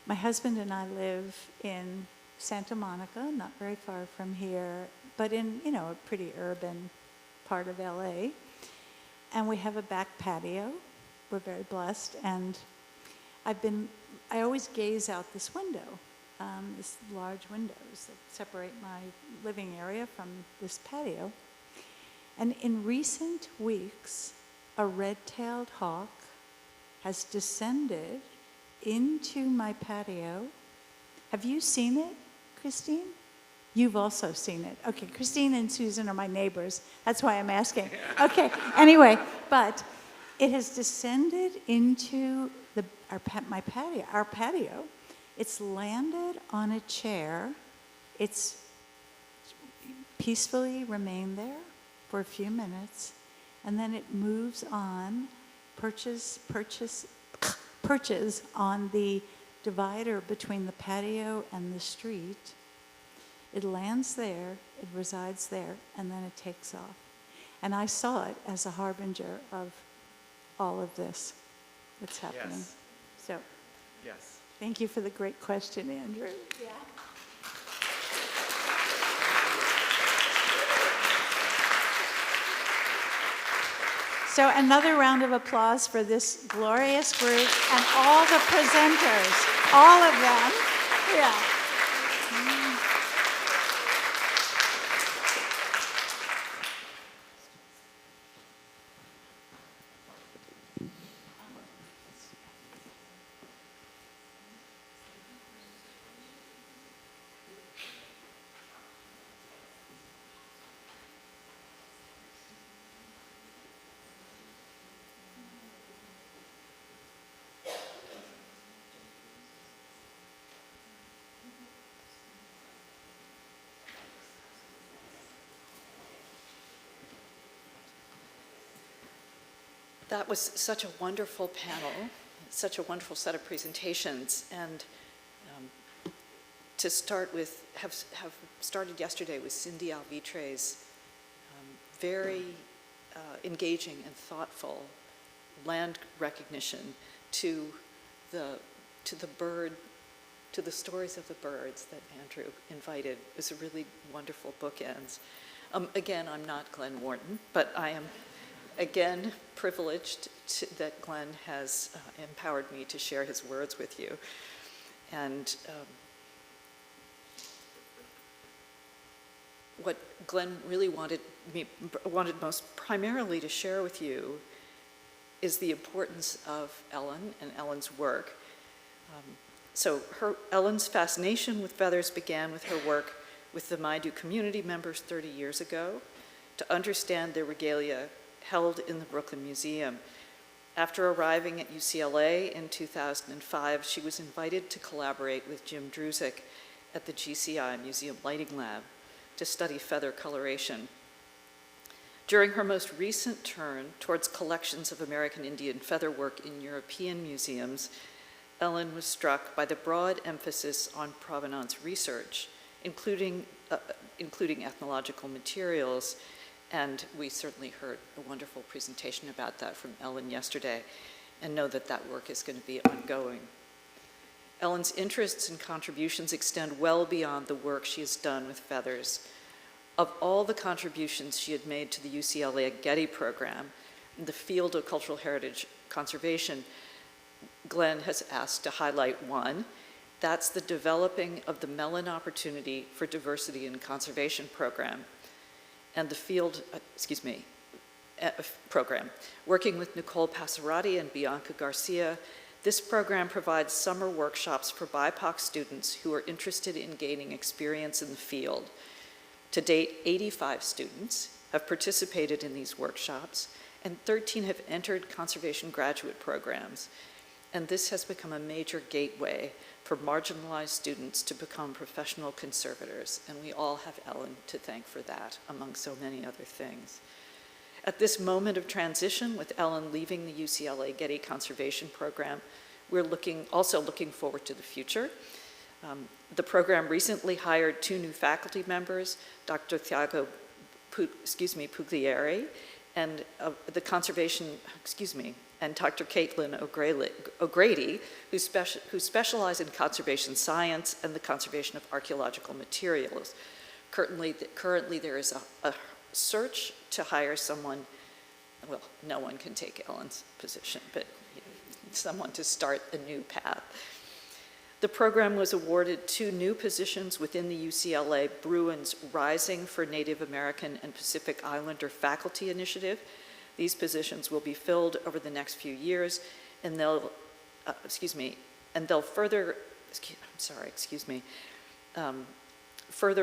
my husband and I live in Santa Monica, not very far from here, but in, a pretty urban part of LA. And we have a back patio. We're very blessed. And I always gaze out this window, this large windows that separate my living area from this patio. And in recent weeks, a red-tailed hawk has descended into my patio. Have you seen it, Christine? You've also seen it. Okay, Christine and Susan are my neighbors. That's why I'm asking. Okay, anyway, but it has descended into our patio. It's landed on a chair. It's peacefully remained there for a few minutes, and then it moves on, perches on the divider between the patio and the street. It lands there, it resides there, and then it takes off. And I saw it as a harbinger of all of this that's happening. Yes. So, Yes. thank you for the great question, Andrew. Yeah. So another round of applause for this glorious group and all the presenters, all of them. Yeah. That was such a wonderful panel, such a wonderful set of presentations, and to start with, have started yesterday with Cindy Alvitre's very engaging and thoughtful land recognition to the bird to the stories of the birds that Andrew invited. It was a really wonderful bookends. Again, I'm not Glenn Wharton, but I am, again, privileged that Glenn has empowered me to share his words with you. And what Glenn really wanted most primarily to share with you is the importance of Ellen and Ellen's work. So Ellen's fascination with feathers began with her work with the Maidu community members 30 years ago to understand their regalia held in the Brooklyn Museum. After arriving at UCLA in 2005, she was invited to collaborate with Jim Druzik at the GCI Museum Lighting Lab to study feather coloration. During her most recent turn towards collections of American Indian feather work in European museums, Ellen was struck by the broad emphasis on provenance research, including ethnological materials, and we certainly heard a wonderful presentation about that from Ellen yesterday, and know that that work is going to be ongoing. Ellen's interests and contributions extend well beyond the work she has done with feathers. Of all the contributions she had made to the UCLA Getty program in the field of cultural heritage conservation, Glenn has asked to highlight one. That's the developing of the Mellon Opportunity for Diversity in Conservation program and the field, program. Working with Nicole Passarati and Bianca Garcia, this program provides summer workshops for BIPOC students who are interested in gaining experience in the field. To date, 85 students have participated in these workshops, and 13 have entered conservation graduate programs. And this has become a major gateway for marginalized students to become professional conservators, and we all have Ellen to thank for that, among so many other things. At this moment of transition, with Ellen leaving the UCLA Getty Conservation Program, we're also looking forward to the future. The program recently hired 2 new faculty members, Dr. Thiago Puglieri, and and Dr. Caitlin O'Grady, who specialize in conservation science and the conservation of archaeological materials. Currently there is a search to hire someone, well, no one can take Ellen's position, but someone to start a new path. The program was awarded 2 new positions within the UCLA Bruins Rising for Native American and Pacific Islander Faculty Initiative. These positions will be filled over the next few years, and they'll further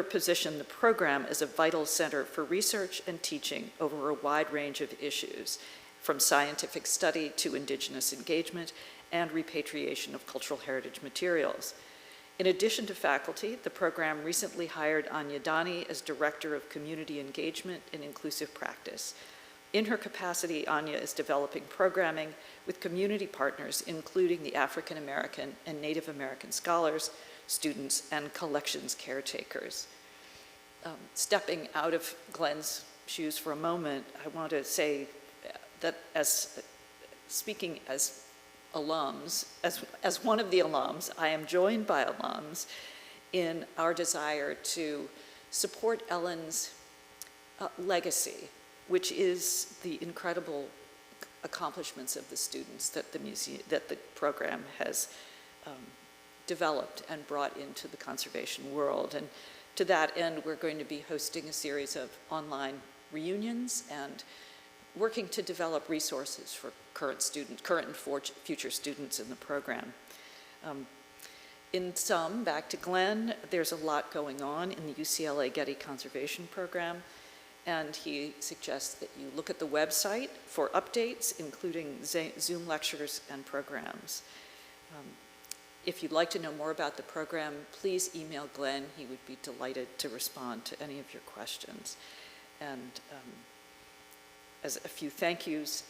position the program as a vital center for research and teaching over a wide range of issues, from scientific study to indigenous engagement and repatriation of cultural heritage materials. In addition to faculty, the program recently hired Anya Dani as Director of Community Engagement and Inclusive Practice. In her capacity, Anya is developing programming with community partners, including the African American and Native American scholars, students, and collections caretakers. Stepping out of Glenn's shoes for a moment, I want to say that speaking as alums, as one of the alums, I am joined by alums in our desire to support Ellen's legacy, which is the incredible accomplishments of the students that the program has developed and brought into the conservation world. And to that end, we're going to be hosting a series of online reunions and working to develop resources for current and future students in the program. In sum, back to Glenn, there's a lot going on in the UCLA Getty Conservation Program, and he suggests that you look at the website for updates, including Zoom lectures and programs. If you'd like to know more about the program, please email Glenn. He would be delighted to respond to any of your questions. And as a few thank yous,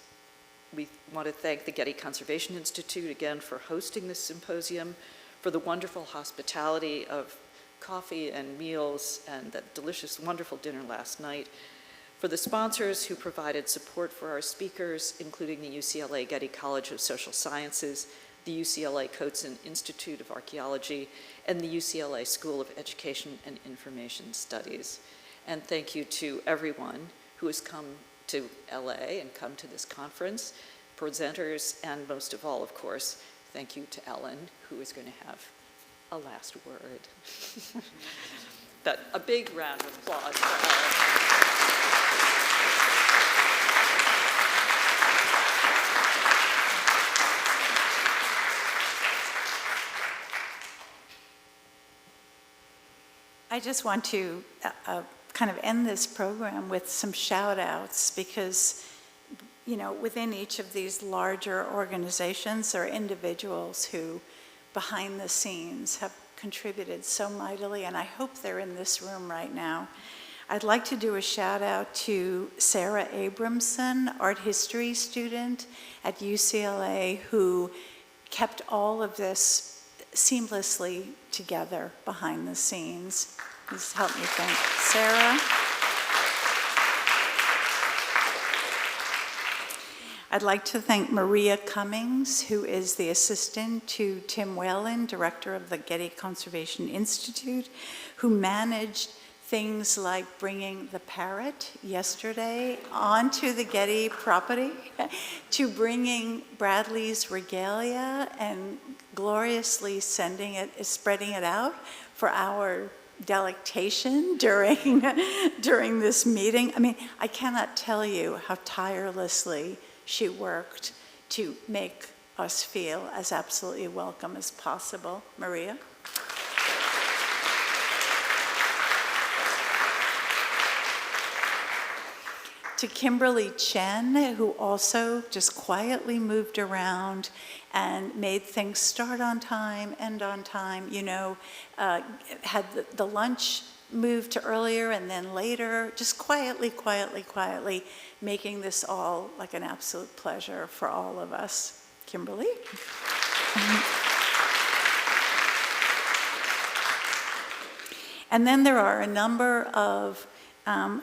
we want to thank the Getty Conservation Institute again for hosting this symposium, for the wonderful hospitality of coffee and meals and that delicious, wonderful dinner last night, for the sponsors who provided support for our speakers, including the UCLA Getty College of Social Sciences, the UCLA Coates Institute of Archaeology, and the UCLA School of Education and Information Studies. And thank you to everyone who has come to LA and come to this conference, presenters, and most of all, of course, thank you to Ellen, who is going to have a last word. But a big round of applause for Ellen. I just want to kind of end this program with some shout outs because, you know, within each of these larger organizations there are individuals who behind the scenes have contributed so mightily, and I hope they're in this room right now. I'd like to do a shout out to Sarah Abramson, art history student at UCLA, who kept all of this seamlessly together behind the scenes. Please help me thank Sarah. I'd like to thank Maria Cummings, who is the assistant to Tim Whalen, director of the Getty Conservation Institute, who managed things like bringing the parrot yesterday onto the Getty property, to bringing Bradley's regalia and gloriously spreading it out for our delectation during this meeting. I mean, I cannot tell you how tirelessly she worked to make us feel as absolutely welcome as possible. Maria? To Kimberly Chen, who also just quietly moved around and made things start on time, end on time, you know, had the lunch moved to earlier and then later, just quietly making this all like an absolute pleasure for all of us. Kimberly? And then there are a number of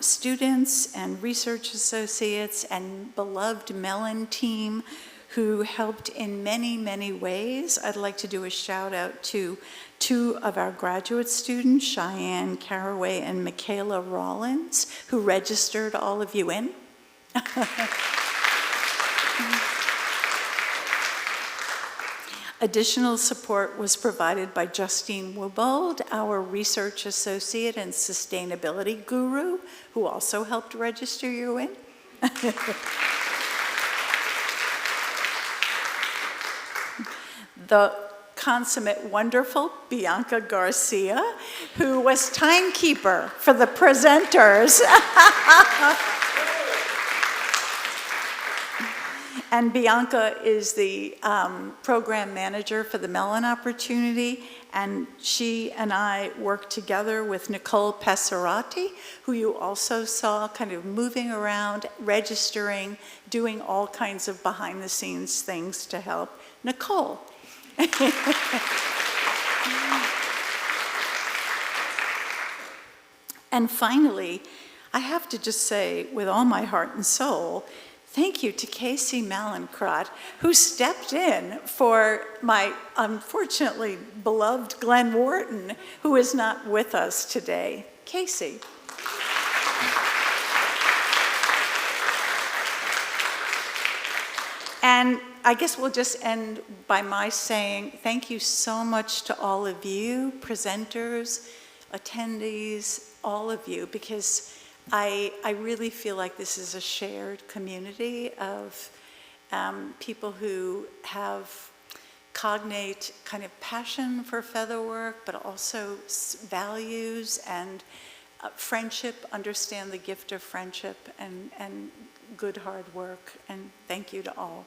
students and research associates and beloved Mellon team who helped in many, many ways. I'd like to do a shout out to two of our graduate students, Cheyenne Caraway and Michaela Rollins, who registered all of you in. Additional support was provided by Justine Wubold, our research associate and sustainability guru, who also helped register you in. The consummate wonderful Bianca Garcia, who was timekeeper for the presenters. And Bianca is the program manager for the Mellon Opportunity, and she and I worked together with Nicole Pesserati, who you also saw kind of moving around, registering, doing all kinds of behind-the-scenes things to help. Nicole. And finally, I have to just say, with all my heart and soul, thank you to Casey Mallinckrodt, who stepped in for my unfortunately beloved Glenn Wharton, who is not with us today. Casey. And I guess we'll just end by my saying thank you so much to all of you, presenters, attendees, all of you, because I really feel like this is a shared community of people who have cognate kind of passion for featherwork, but also values and friendship, understand the gift of friendship and good hard work. And thank you to all.